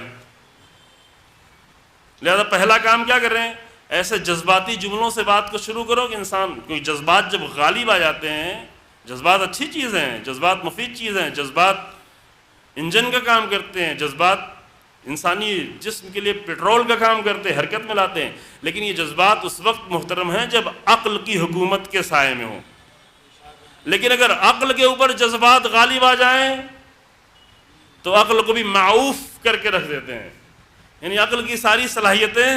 لہذا پہلا کام کیا کر رہے ہیں، ایسے جذباتی جملوں سے بات کو شروع کرو کہ انسان، کیونکہ جذبات جب غالب آ جاتے ہیں، جذبات اچھی چیزیں ہیں، جذبات مفید چیزیں ہیں، جذبات انجن کا کام کرتے ہیں، جذبات انسانی جسم کے لیے پیٹرول کا کام کرتے ہیں، حرکت میں لاتے ہیں، لیکن یہ جذبات اس وقت محترم ہیں جب عقل کی حکومت کے سائے میں ہوں۔ لیکن اگر عقل کے اوپر جذبات غالب آ جائیں تو عقل کو بھی معوف کر کے رکھ دیتے ہیں، یعنی عقل کی ساری صلاحیتیں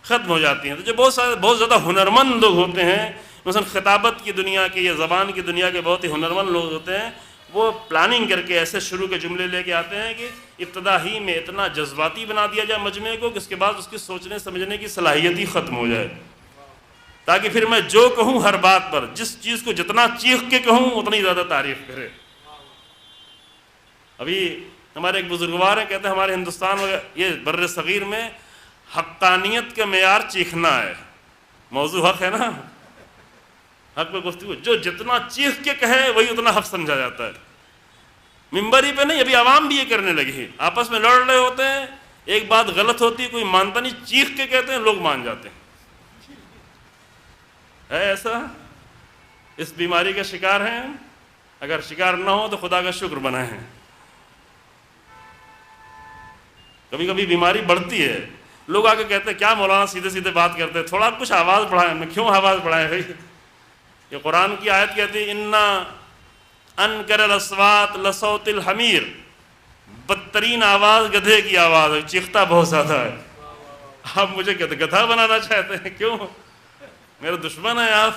ختم ہو جاتی ہیں۔ تو جو بہت زیادہ ہنرمند لوگ ہوتے ہیں، مثلا خطابت کی دنیا کے یا زبان کی دنیا کے بہت ہی ہنرمند لوگ ہوتے ہیں، وہ پلاننگ کر کے ایسے شروع کے جملے لے کے آتے ہیں کہ ابتدا ہی میں اتنا جذباتی بنا دیا جائے مجمع کو کہ اس کے بعد اس کی سوچنے سمجھنے کی صلاحیت ہی ختم ہو جائے، تاکہ پھر میں جو کہوں ہر بات پر، جس چیز کو جتنا چیخ کے کہوں اتنی زیادہ تعریف کرے۔ ابھی ہمارے ایک بزرگوار ہیں، کہتے ہیں ہمارے ہندوستان میں، یہ بر صغیر میں حقانیت کا معیار چیخنا ہے، موضوع حق ہے نا، حق پہ گفتگو، جو جتنا چیخ کے کہے وہی اتنا حق سمجھا جاتا ہے۔ ممبری پہ نہیں، ابھی عوام بھی یہ کرنے لگی، آپس میں لڑ رہے ہوتے ہیں، ایک بات غلط ہوتی ہے، کوئی مانتا نہیں، چیخ کے کہتے ہیں، لوگ مان جاتے ہیں۔ ہے ایسا؟ اس بیماری کا شکار ہیں؟ اگر شکار نہ ہو تو خدا کا شکر بنائیں۔ کبھی کبھی بیماری بڑھتی ہے، لوگ آگے کہتے ہیں کیا مولانا سیدھے سیدھے بات کرتے ہیں، تھوڑا کچھ آواز بڑھائیں۔ میں کیوں آواز بڑھائیں بھائی؟ یہ قرآن کی آیت کہتی ہے انا انکر الاصوات لصوت الحمیر، بدترین آواز گدھے کی آواز ہے، چیختا بہت زیادہ ہے۔ آپ مجھے گدھا بنانا چاہتے ہیں؟ کیوں؟ میرا دشمن ہے آپ؟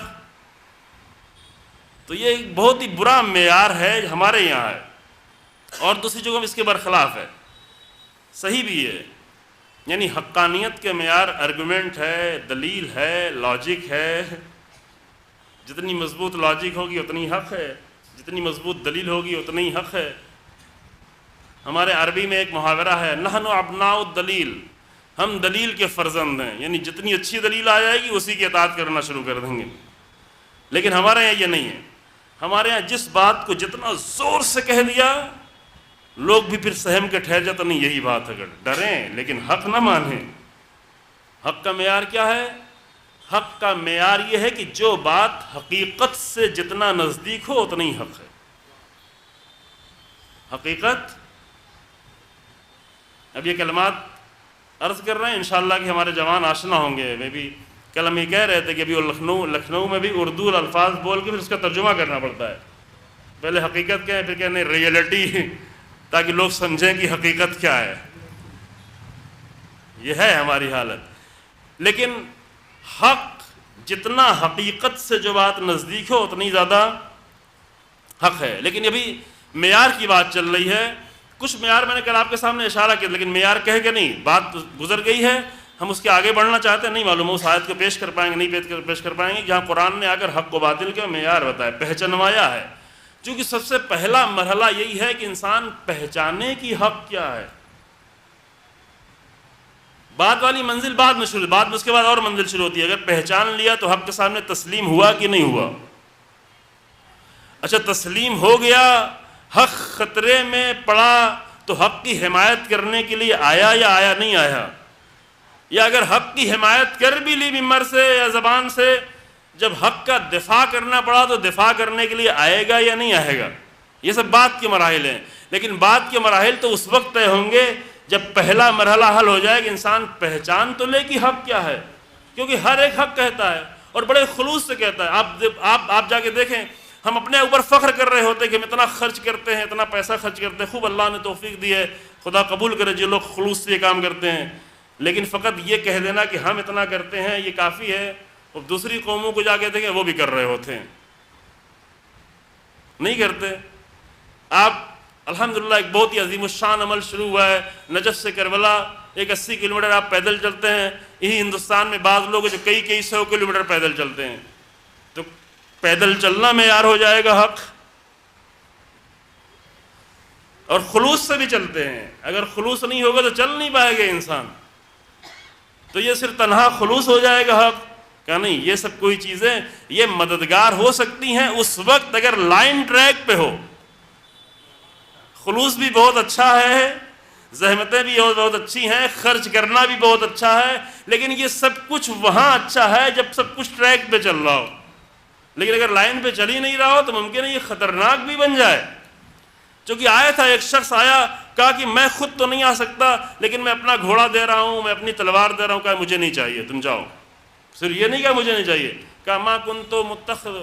تو یہ ایک بہت ہی برا معیار ہے ہمارے یہاں ہے، اور دوسری جگہوں میں اس کے برخلاف ہے، صحیح بھی ہے۔ یعنی حقانیت کے معیار آرگومنٹ ہے، دلیل ہے، لاجک ہے۔ جتنی مضبوط لاجک ہوگی اتنی حق ہے، جتنی مضبوط دلیل ہوگی اتنی ہی حق ہے۔ ہمارے عربی میں ایک محاورہ ہے نحن ابناء الدلیل، ہم دلیل کے فرزند ہیں، یعنی جتنی اچھی دلیل آ جائے گی اسی کی اطاعت کرنا شروع کر دیں گے۔ لیکن ہمارے یہاں یہ نہیں ہے، ہمارے یہاں جس بات کو جتنا زور سے کہہ دیا لوگ بھی پھر سہم کے ٹھہر جاتے، نہیں یہی بات ہے، اگر ڈریں لیکن حق نہ مانیں۔ حق کا معیار کیا ہے؟ حق کا معیار یہ ہے کہ جو بات حقیقت سے جتنا نزدیک ہو اتنا ہی حق ہے۔ حقیقت، اب یہ کلمات عرض کر رہے ہیں انشاءاللہ کہ ہمارے جوان آشنا ہوں گے۔ میں بھی کل ہم یہ کہہ رہے تھے کہ ابھی لکھنؤ میں بھی اردو الفاظ بول کے پھر اس کا ترجمہ کرنا پڑتا ہے۔ پہلے حقیقت کہیں پھر کہنے ریئلٹی، تاکہ لوگ سمجھیں کہ حقیقت کیا ہے۔ یہ ہے ہماری حالت۔ لیکن حق جتنا حقیقت سے جو بات نزدیک ہو اتنی زیادہ حق ہے۔ لیکن ابھی معیار کی بات چل رہی ہے، کچھ معیار میں نے کل آپ کے سامنے اشارہ کیا، لیکن معیار کہہ کے نہیں، بات گزر گئی ہے، ہم اس کے آگے بڑھنا چاہتے ہیں، نہیں معلوم اس آیت کو پیش کر پائیں گے نہیں پیش کر پائیں گے، جہاں قرآن نے اگر حق و باطل کا معیار بتایا، پہچانوایا ہے۔ چونکہ سب سے پہلا مرحلہ یہی ہے کہ انسان پہچانے کی حق کیا ہے۔ بات والی منزل بعد میں شروع، بعد میں اس کے بعد اور منزل شروع ہوتی ہے۔ اگر پہچان لیا تو حق کے سامنے تسلیم ہوا کہ نہیں ہوا؟ اچھا تسلیم ہو گیا، حق خطرے میں پڑا تو حق کی حمایت کرنے کے لیے آیا یا آیا نہیں آیا؟ یا اگر حق کی حمایت کر بھی لی ممبر سے یا زبان سے، جب حق کا دفاع کرنا پڑا تو دفاع کرنے کے لیے آئے گا یا نہیں آئے گا؟ یہ سب بات کے مراحل ہیں، لیکن بات کے مراحل تو اس وقت طے ہوں گے جب پہلا مرحلہ حل ہو جائے کہ انسان پہچان تو لے کہ حق کیا ہے، کیونکہ ہر ایک حق کہتا ہے اور بڑے خلوص سے کہتا ہے۔ آپ جا کے دیکھیں، ہم اپنے اوپر فخر کر رہے ہوتے کہ ہم اتنا خرچ کرتے ہیں، اتنا پیسہ خرچ کرتے ہیں، خوب اللہ نے توفیق دی ہے، خدا قبول کرے جو لوگ خلوص سے یہ کام کرتے ہیں، لیکن فقط یہ کہہ دینا کہ ہم اتنا کرتے ہیں یہ کافی ہے، اور دوسری قوموں کو جا کے دیکھیں وہ بھی کر رہے ہوتے ہیں، نہیں کرتے۔ آپ الحمدللہ ایک بہت ہی عظیم الشان عمل شروع ہوا ہے، نجف سے کربلا ایک 80 کلومیٹر آپ پیدل چلتے ہیں۔ یہی ہندوستان میں بعض لوگ جو کئی 100 کلومیٹر پیدل چلتے ہیں، تو پیدل چلنا معیار ہو جائے گا حق، اور خلوص سے بھی چلتے ہیں۔ اگر خلوص نہیں ہوگا تو چل نہیں پائے گا انسان، تو یہ صرف تنہا خلوص ہو جائے گا حق کہ نہیں؟ یہ سب کوئی چیزیں یہ مددگار ہو سکتی ہیں اس وقت اگر لائن ٹریک پہ ہو۔ خلوص بھی بہت اچھا ہے، زحمتیں بھی بہت اچھی ہیں، خرچ کرنا بھی بہت اچھا ہے، لیکن یہ سب کچھ وہاں اچھا ہے جب سب کچھ ٹریک پہ چل رہا ہو۔ لیکن اگر لائن پہ چل ہی نہیں رہا ہو تو ممکن ہے یہ خطرناک بھی بن جائے۔ چونکہ آیا تھا، ایک شخص آیا، کہا کہ میں خود تو نہیں آ سکتا لیکن میں اپنا گھوڑا دے رہا ہوں، میں اپنی تلوار دے رہا ہوں، کہا مجھے نہیں چاہیے تم جاؤ۔ صرف یہ نہیں کہا مجھے نہیں چاہیے، کہا ما کنت متخذ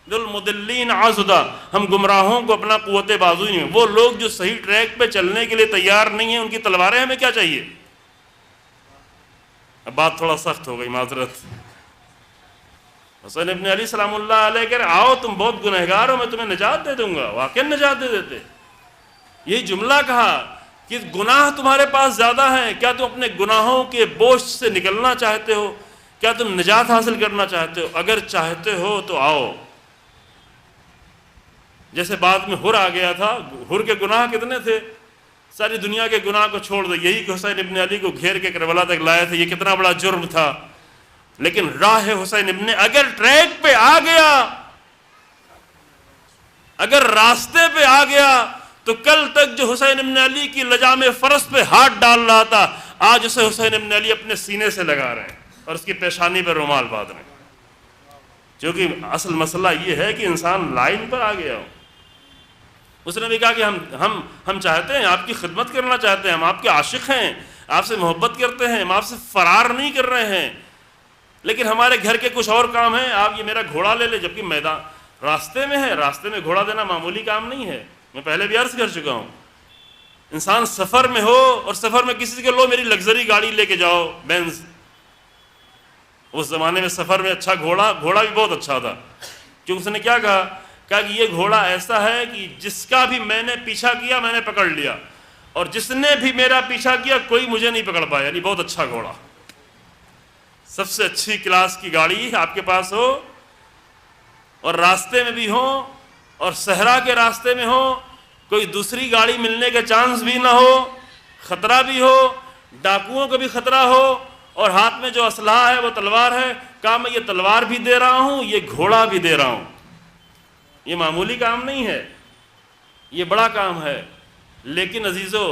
المضلین عضدا، ہم گمراہوں کو اپنا قوت بازو نہیں ہے۔ وہ لوگ جو صحیح ٹریک پہ چلنے کے لیے تیار نہیں ہیں ان کی تلواریں ہمیں کیا چاہیے؟ اب بات تھوڑا سخت ہو گئی، معذرت۔ حسین ابن علی سلام اللہ علیہ کہہ رہے آؤ تم بہت گنہگار ہو، میں تمہیں نجات دے دوں گا۔ واقعی نجات دے دیتے۔ یہی جملہ کہا کہ گناہ تمہارے پاس زیادہ ہیں، کیا تم اپنے گناہوں کے بوجھ سے نکلنا چاہتے ہو؟ کیا تم نجات حاصل کرنا چاہتے ہو؟ اگر چاہتے ہو تو آؤ۔ جیسے بعد میں ہر آ گیا تھا، ہر کے گناہ کتنے تھے؟ ساری دنیا کے گناہ کو چھوڑ دو، یہی کہ حسین ابن علی کو گھیر کے کربلا تک لائے تھے، یہ کتنا بڑا جرم تھا۔ لیکن راہ حسین ابن اگر ٹریک پہ آ گیا، اگر راستے پہ آ گیا، تو کل تک جو حسین ابن علی کی لجام فرس پہ ہاتھ ڈال رہا تھا، آج اسے حسین ابن علی اپنے سینے سے لگا رہے ہیں اور اس کی پیشانی پہ رومال باندھ رہے ہیں۔ کیونکہ اصل مسئلہ یہ ہے کہ انسان لائن پر آ گیا ہو۔ اس نے بھی کہا کہ ہم چاہتے ہیں، آپ کی خدمت کرنا چاہتے ہیں، ہم آپ کے عاشق ہیں، آپ سے محبت کرتے ہیں، ہم آپ سے فرار نہیں کر رہے ہیں، لیکن ہمارے گھر کے کچھ اور کام ہیں، آپ یہ میرا گھوڑا لے لیں، جبکہ میدان راستے میں ہے، راستے میں گھوڑا دینا معمولی کام نہیں ہے، میں پہلے بھی عرض کر چکا ہوں۔ انسان سفر میں ہو اور سفر میں کسی کے لو میری لگژری گاڑی لے کے جاؤ، بینز، اس زمانے میں سفر میں اچھا گھوڑا بھی بہت اچھا تھا، کیونکہ اس نے کیا کہا کہ یہ گھوڑا ایسا ہے کہ جس کا بھی میں نے پیچھا کیا میں نے پکڑ لیا، اور جس نے بھی میرا پیچھا کیا کوئی مجھے نہیں پکڑ پایا، یعنی بہت اچھا گھوڑا، سب سے اچھی کلاس کی گاڑی آپ کے پاس ہو، اور راستے میں بھی ہو، اور صحرا کے راستے میں ہو، کوئی دوسری گاڑی ملنے کے چانس بھی نہ ہو، خطرہ بھی ہو، ڈاکوؤں کا بھی خطرہ ہو، اور ہاتھ میں جو اسلحہ ہے وہ تلوار ہے، کہا میں یہ تلوار بھی دے رہا ہوں، یہ گھوڑا بھی دے رہا ہوں۔ یہ معمولی کام نہیں ہے، یہ بڑا کام ہے، لیکن عزیزو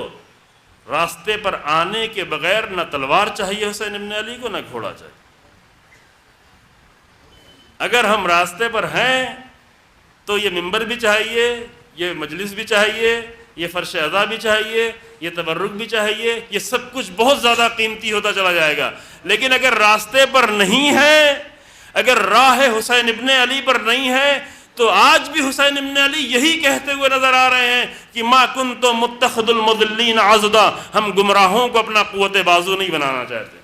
راستے پر آنے کے بغیر نہ تلوار چاہیے حسین ابن علی کو، نہ گھوڑا چاہیے۔ اگر ہم راستے پر ہیں تو یہ منبر بھی چاہیے، یہ مجلس بھی چاہیے، یہ فرش اعضا بھی چاہیے، یہ تبرک بھی چاہیے، یہ سب کچھ بہت زیادہ قیمتی ہوتا چلا جائے گا، لیکن اگر راستے پر نہیں ہے، اگر راہ حسین ابن علی پر نہیں ہے، تو آج بھی حسین ابن علی یہی کہتے ہوئے نظر آ رہے ہیں کہ ما کنت متخذ المضلین عضدا، ہم گمراہوں کو اپنا قوت بازو نہیں بنانا چاہتے،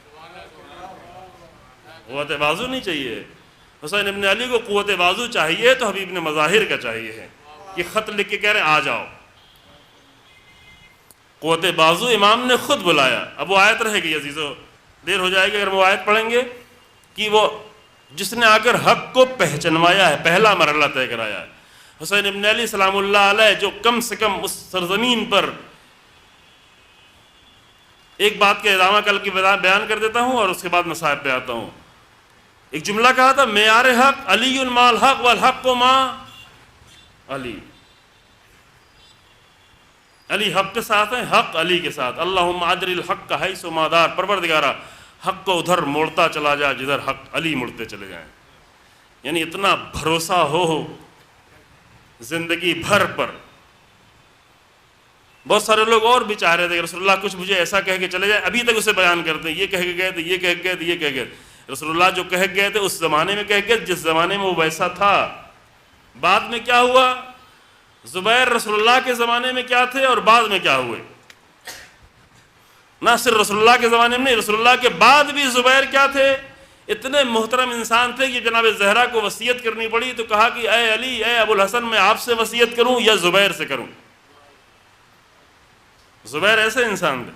قوت بازو نہیں چاہیے۔ حسین ابن علی کو قوت بازو چاہیے تو حبیب نے مظاہر کا چاہیے ہے، کہ خط لکھ کے کہہ رہے ہیں آ جاؤ۔ قوت بازو امام نے خود بلایا۔ اب وہ آیت رہے گی عزیزو، دیر ہو جائے گی اگر وہ آیت پڑھیں گے، کہ وہ جس نے آ کر حق کو پہچنوایا ہے، پہلا مرحلہ طے کرایا ہے، حسین ابن علی سلام اللہ علیہ، جو کم سے کم اس سرزمین پر ایک بات کے ادامہ کل کی بیان کر دیتا ہوں اور اس کے بعد مصائب پہ آتا ہوں۔ ایک جملہ کہا تھا، معیار حق علی ما الحق والحق ما علی، علی حق کے ساتھ ہیں، حق علی کے ساتھ۔ اللہم عدل الحق حیث ما دار، پروردگارہ حق کو ادھر موڑتا چلا جا جدھر حق علی مڑتے چلے جائیں، یعنی اتنا بھروسہ ہو زندگی بھر پر۔ بہت سارے لوگ اور بھی چاہ رہے تھے کہ رسول اللہ کچھ مجھے ایسا کہہ کے چلے جائیں، ابھی تک اسے بیان کرتے ہیں، یہ کہہ کے گئے تھے، یہ کہہ کے گئے تھے، یہ کہہ کے گئے تھے۔ رسول اللہ جو کہہ گئے تھے اس زمانے میں کہہ گئے، جس زمانے میں وہ ویسا تھا۔ بعد میں کیا ہوا، زبیر رسول اللہ کے زمانے میں کیا تھے اور بعد میں کیا ہوئے، نہ صرف رسول اللہ کے زمانے میں نہیں، رسول اللہ کے بعد بھی زبیر کیا تھے، اتنے محترم انسان تھے کہ جناب زہرا کو وصیت کرنی پڑی تو کہا کہ اے علی، اے ابو الحسن، میں آپ سے وصیت کروں یا زبیر سے کروں۔ زبیر ایسے انسان تھے،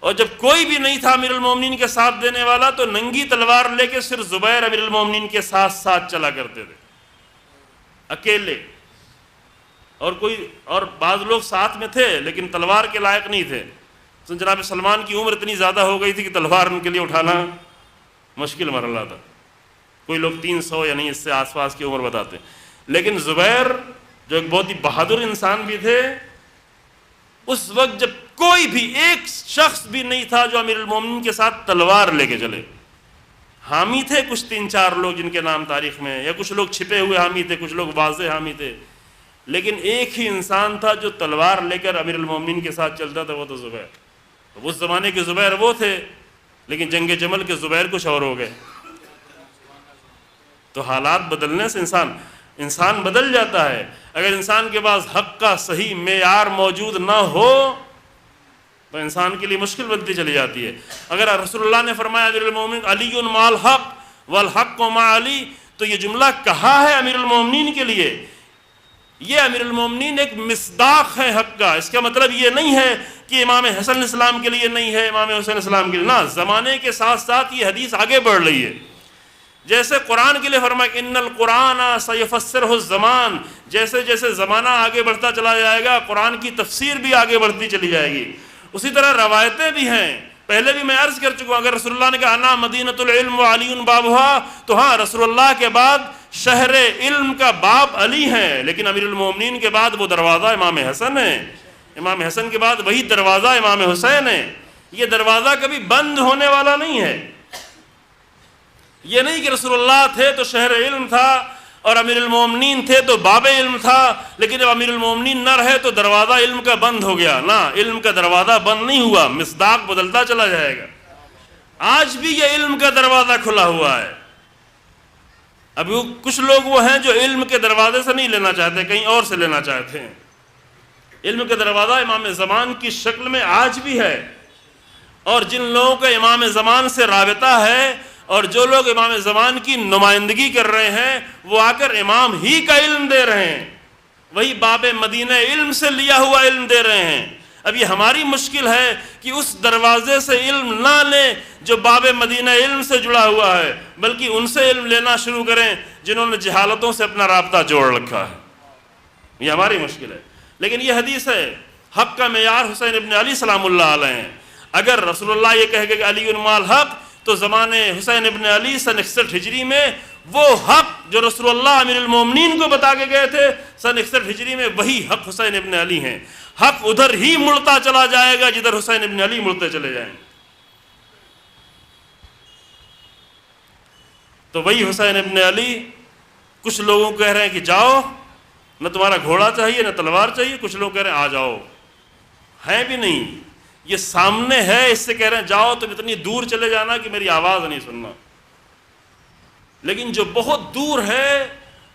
اور جب کوئی بھی نہیں تھا امیر المومنین کے ساتھ دینے والا تو ننگی تلوار لے کے صرف زبیر امیر المومنین کے ساتھ ساتھ چلا کرتے تھے، اکیلے، اور بعض لوگ ساتھ میں تھے لیکن تلوار کے لائق نہیں تھے۔ جناب سلمان کی عمر اتنی زیادہ ہو گئی تھی کہ تلوار ان کے لیے اٹھانا مشکل مرحلہ تھا، کوئی لوگ 300 یا نہیں اس سے آس پاس کی عمر بتاتے، لیکن زبیر جو ایک بہت ہی بہادر انسان بھی تھے، اس وقت جب کوئی بھی ایک شخص بھی نہیں تھا جو امیر المومنین کے ساتھ تلوار لے کے چلے، حامی تھے کچھ 3-4 لوگ جن کے نام تاریخ میں، یا کچھ لوگ چھپے ہوئے حامی تھے، کچھ لوگ واضح حامی تھے، لیکن ایک ہی انسان تھا جو تلوار لے کر امیر المومنین کے ساتھ چلتا تھا، وہ تو زبیر۔ اس زمانے کے زبیر وہ تھے، لیکن جنگ جمل کے زبیر کچھ اور ہو گئے۔ تو حالات بدلنے سے انسان بدل جاتا ہے۔ اگر انسان کے پاس حق کا صحیح معیار موجود نہ ہو تو انسان کے لیے مشکل بنتی چلی جاتی ہے۔ اگر رسول اللہ نے فرمایا امیر المومنین علی ما الحق والحق ما علی، تو یہ جملہ کہا ہے امیر المومنین کے لیے، یہ امیر المومنین ایک مصداق ہے حق کا۔ اس کا مطلب یہ نہیں ہے کہ امام حسن علیہ السلام کے لیے نہیں ہے، امام حسین علیہ السلام کے لیے، نہ، زمانے کے ساتھ ساتھ یہ حدیث آگے بڑھ رہی ہے۔ جیسے قرآن کے لیے فرمایا کہ ان القرآن سیفسرہ الزمان، جیسے جیسے زمانہ آگے بڑھتا چلا جائے گا قرآن کی تفسیر بھی آگے بڑھتی چلی جائے گی۔ اسی طرح روایتیں بھی ہیں، پہلے بھی میں عرض کر چکا ہوں، اگر رسول اللہ نے کہا انا مدینۃ العلم وعلی بابھا، تو ہاں رسول اللہ کے بعد شہر علم کا باب علی ہیں، لیکن امیر المومنین کے بعد وہ دروازہ امام حسن ہے، امام حسن کے بعد وہی دروازہ امام حسین ہے۔ یہ دروازہ کبھی بند ہونے والا نہیں ہے۔ یہ نہیں کہ رسول اللہ تھے تو شہر علم تھا اور امیر المومنین تھے تو باب علم تھا، لیکن جب امیر المومنین نہ رہے تو دروازہ علم کا بند ہو گیا. نہ، علم کا دروازہ بند نہیں ہوا، مصداق بدلتا چلا جائے گا. آج بھی یہ علم کا دروازہ کھلا ہوا ہے. ابھی کچھ لوگ وہ ہیں جو علم کے دروازے سے نہیں لینا چاہتے، کہیں اور سے لینا چاہتے ہیں. علم کا دروازہ امام زمان کی شکل میں آج بھی ہے، اور جن لوگوں کا امام زمان سے رابطہ ہے اور جو لوگ امام زمان کی نمائندگی کر رہے ہیں وہ آ کر امام ہی کا علم دے رہے ہیں، وہی باب مدینہ علم سے لیا ہوا علم دے رہے ہیں. اب یہ ہماری مشکل ہے کہ اس دروازے سے علم نہ لیں جو باب مدینہ علم سے جڑا ہوا ہے، بلکہ ان سے علم لینا شروع کریں جنہوں نے جہالتوں سے اپنا رابطہ جوڑ رکھا ہے. یہ ہماری مشکل ہے. لیکن یہ حدیث ہے، حق کا معیار حسین ابن علی سلام اللہ علیہ ہیں. اگر رسول اللہ یہ کہے کہ علی مال حق، تو زمانے حسین ابن علی سن 61 ہجری میں وہ حق جو رسول اللہ امیر المومنین کو بتا کے گئے تھے سن 61 ہجری میں، وہی حق حسین ابن علی ہیں. حق ادھر ہی مڑتا چلا جائے گا جدھر حسین ابن علی مڑتے چلے جائیں. تو وہی حسین ابن علی کچھ لوگوں کو کہہ رہے ہیں کہ جاؤ، نہ تمہارا گھوڑا چاہیے نہ تلوار چاہیے. کچھ لوگ کہہ رہے ہیں آ جاؤ، ہیں بھی نہیں، یہ سامنے ہے، اس سے کہہ رہے ہیں جاؤ، تم اتنی دور چلے جانا کہ میری آواز نہیں سننا. لیکن جو بہت دور ہے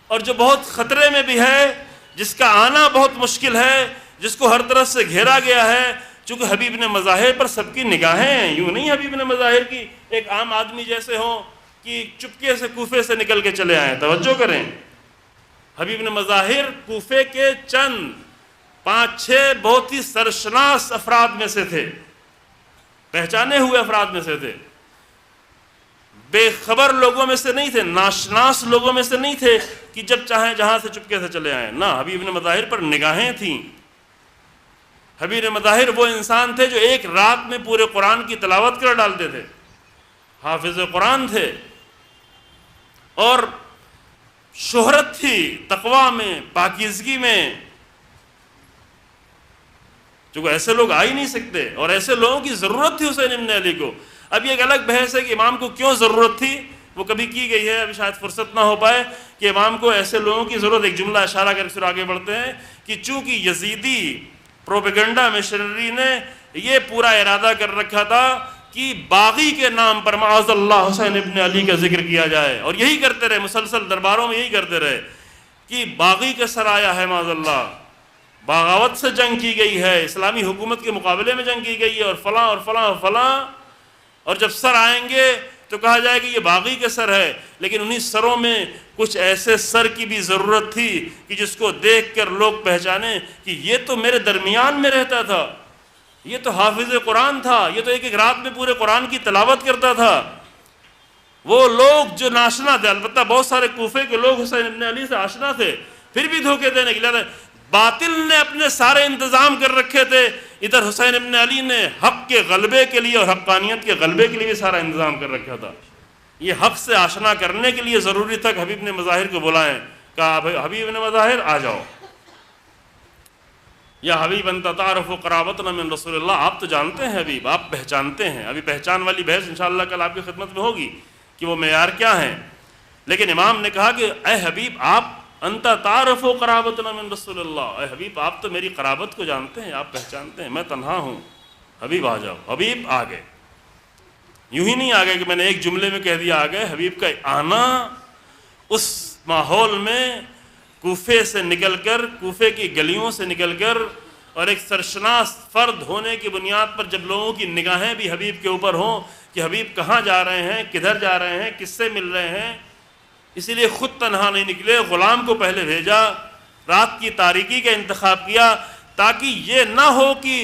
اور جو بہت خطرے میں بھی ہے، جس کا آنا بہت مشکل ہے، جس کو ہر طرف سے گھیرا گیا ہے، چونکہ حبیب نے مظاہر پر سب کی نگاہیں ہیں. یوں نہیں حبیب نے مظاہر کی ایک عام آدمی جیسے ہوں کہ چپکے سے کوفے سے نکل کے چلے آئیں. توجہ کریں، حبیب نے مظاہر کوفے کے چند 5-6 بہت ہی سرشناس افراد میں سے تھے، پہچانے ہوئے افراد میں سے تھے، بے خبر لوگوں میں سے نہیں تھے، ناشناس لوگوں میں سے نہیں تھے کہ جب چاہیں جہاں سے چپکے سے چلے آئیں. نہ، حبیب نے مظاہر پر نگاہیں تھیں. حبیب نے مظاہر وہ انسان تھے جو ایک رات میں پورے قرآن کی تلاوت کر ڈالتے تھے، حافظ قرآن تھے، اور شہرت تھی تقویٰ میں، پاکیزگی میں. چونکہ ایسے لوگ آ ہی نہیں سکتے، اور ایسے لوگوں کی ضرورت تھی حسین ابن علی کو. اب یہ ایک الگ بحث ہے کہ امام کو کیوں ضرورت تھی، وہ کبھی کی گئی ہے، ابھی شاید فرصت نہ ہو پائے کہ امام کو ایسے لوگوں کی ضرورت. ایک جملہ اشارہ کر پھر آگے بڑھتے ہیں کہ چونکہ یزیدی پروپیگنڈا مشنری نے یہ پورا ارادہ کر رکھا تھا کہ باغی کے نام پر معاذ اللہ حسین ابن علی کا ذکر کیا جائے، اور یہی کرتے رہے، مسلسل درباروں میں یہی کرتے رہے کہ باغی کا سر آیا ہے، معاذ اللہ بغاوت سے جنگ کی گئی ہے، اسلامی حکومت کے مقابلے میں جنگ کی گئی ہے، اور فلاں اور فلاں اور فلاں. اور جب سر آئیں گے تو کہا جائے کہ یہ باغی کے سر ہے. لیکن انہی سروں میں کچھ ایسے سر کی بھی ضرورت تھی کہ جس کو دیکھ کر لوگ پہچانے کہ یہ تو میرے درمیان میں رہتا تھا، یہ تو حافظ قرآن تھا، یہ تو ایک ایک رات میں پورے قرآن کی تلاوت کرتا تھا. وہ لوگ جو ناشنا تھے، البتہ بہت سارے کوفے کے لوگ حسین ابن علی سے آشنا تھے، پھر بھی دھوکے دینے کے لیے باطل نے اپنے سارے انتظام کر رکھے تھے. ادھر حسین ابن علی نے حق کے غلبے کے لیے اور حقانیت کے غلبے کے لیے بھی سارا انتظام کر رکھا تھا. یہ حق سے آشنا کرنے کے لیے ضروری تھا کہ حبیب نے مظاہر کو بلائیں. کہا حبیب نے مظاہر آ جاؤ. یا حبیب انت تعرف قرابتنا من رسول اللہ، آپ تو جانتے ہیں حبیب، آپ پہچانتے ہیں. ابھی پہچان والی بحث انشاءاللہ کل آپ کی خدمت میں ہوگی کہ وہ معیار کیا ہیں. لیکن امام نے کہا کہ اے حبیب آپ انت تعرف قرابتنا من رسول اللہ، اے حبیب آپ تو میری قرابت کو جانتے ہیں، آپ پہچانتے ہیں، میں تنہا ہوں، حبیب آ جاؤ. حبیب آ گئے. یوں ہی نہیں آ گئے کہ میں نے ایک جملے میں کہہ دیا آ گئے. حبیب کا آنا اس ماحول میں کوفے سے نکل کر، کوفے کی گلیوں سے نکل کر، اور ایک سرشناس فرد ہونے کی بنیاد پر جب لوگوں کی نگاہیں بھی حبیب کے اوپر ہوں کہ حبیب کہاں جا رہے ہیں، کدھر جا رہے ہیں، کس سے مل رہے ہیں. اسی لیے خود تنہا نہیں نکلے، غلام کو پہلے بھیجا، رات کی تاریکی کا انتخاب کیا تاکہ یہ نہ ہو کہ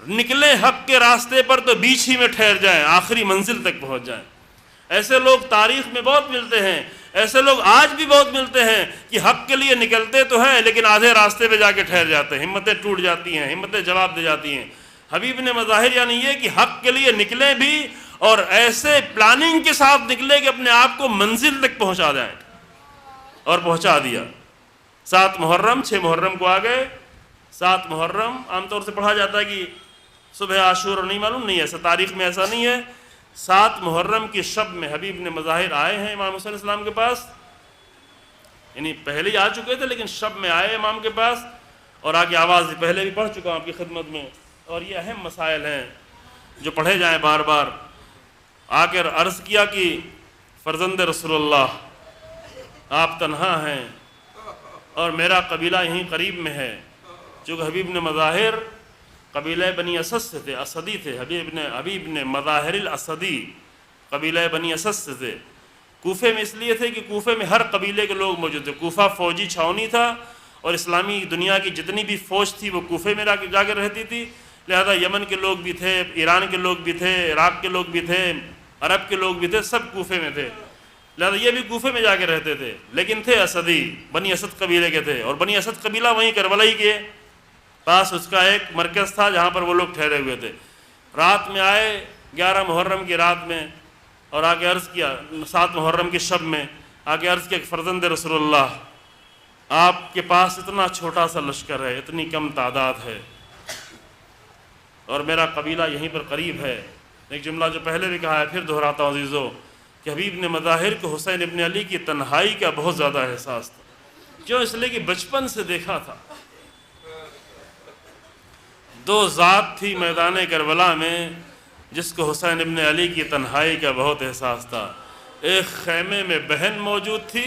نکلے حق کے راستے پر تو بیچ ہی میں ٹھہر جائیں، آخری منزل تک پہنچ جائیں. ایسے لوگ تاریخ میں بہت ملتے ہیں، ایسے لوگ آج بھی بہت ملتے ہیں کہ حق کے لیے نکلتے تو ہیں لیکن آدھے راستے پہ جا کے ٹھہر جاتے ہیں، ہمتیں ٹوٹ جاتی ہیں، ہمتیں جواب دے جاتی ہیں. حبیب نے مظاہر یعنی یہ کہ حق کے لیے نکلیں بھی اور ایسے پلاننگ کے ساتھ نکلے کہ اپنے آپ کو منزل تک پہنچا جائیں، اور پہنچا دیا. 7 محرم 6 محرم کو آ گئے. 7 محرم عام طور سے پڑھا جاتا ہے کہ صبح عاشور نہیں معلوم، نہیں ایسا تاریخ میں ایسا نہیں ہے. 7 محرم کی شب میں حبیب نے مظاہر آئے ہیں امام حسین علیہ السلام کے پاس، یعنی پہلے ہی آ چکے تھے لیکن شب میں آئے امام کے پاس، اور آگے آواز پہلے بھی پڑھ چکا ہوں آپ کی خدمت میں، اور یہ اہم مسائل ہیں جو پڑھے جائیں بار بار۔ آ کر عرض کیا کہ فرزند رسول اللہ آپ تنہا ہیں اور میرا قبیلہ یہیں قریب میں ہے، چونکہ حبیب نے مظاہر قبیلہ بنی اسد سے تھے، اسدی تھے، حبیب نے مظاہر الاسدی قبیلہ بنی اسد سے تھے۔ کوفے میں اس لیے تھے کہ کوفے میں ہر قبیلے کے لوگ موجود تھے، کوفہ فوجی چھاونی تھا اور اسلامی دنیا کی جتنی بھی فوج تھی وہ کوفے میں جا کے رہتی تھی، لہذا یمن کے لوگ بھی تھے، ایران کے لوگ بھی تھے، عراق کے لوگ بھی تھے، عرب کے لوگ بھی تھے، سب کوفے میں تھے، لہذا یہ بھی کوفے میں جا کے رہتے تھے، لیکن تھے اسدی، بنی اسد قبیلے کے تھے، اور بنی اسد قبیلہ وہیں کربلا ہی کے پاس اس کا ایک مرکز تھا جہاں پر وہ لوگ ٹھہرے ہوئے تھے۔ رات میں آئے 11 محرم کی رات میں، اور آگے عرض کیا 7 محرم کی شب میں آگے عرض کیا کہ فرزند رسول اللہ آپ کے پاس اتنا چھوٹا سا لشکر ہے، اتنی کم تعداد ہے، اور میرا قبیلہ یہیں پر قریب ہے۔ ایک جملہ جو پہلے بھی کہا ہے پھر دہراتا ہوں عزیزو، کہ حبیب نے مظاہر کو حسین ابن علی کی تنہائی کا بہت زیادہ احساس تھا، کیوں؟ اس لیے کہ بچپن سے دیکھا تھا۔ 2 ذات تھی میدان کربلا میں جس کو حسین ابن علی کی تنہائی کا بہت احساس تھا۔ ایک خیمے میں بہن موجود تھی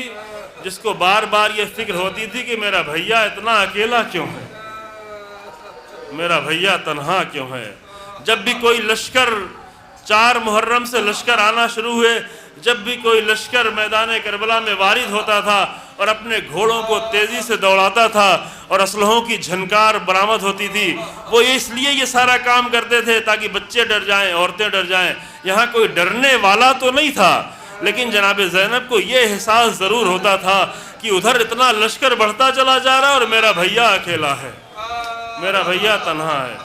جس کو بار بار یہ فکر ہوتی تھی کہ میرا بھیا اتنا اکیلا کیوں ہے، میرا بھیا تنہا کیوں ہے۔ جب بھی کوئی لشکر 4 محرم سے لشکر آنا شروع ہوئے، جب بھی کوئی لشکر میدان کربلا میں وارد ہوتا تھا اور اپنے گھوڑوں کو تیزی سے دوڑاتا تھا اور اسلحوں کی جھنکار برآمد ہوتی تھی، وہ اس لیے یہ سارا کام کرتے تھے تاکہ بچے ڈر جائیں، عورتیں ڈر جائیں۔ یہاں کوئی ڈرنے والا تو نہیں تھا، لیکن جناب زینب کو یہ احساس ضرور ہوتا تھا کہ ادھر اتنا لشکر بڑھتا چلا جا رہا ہے اور میرا بھیا اکیلا ہے، میرا بھیا تنہا ہے۔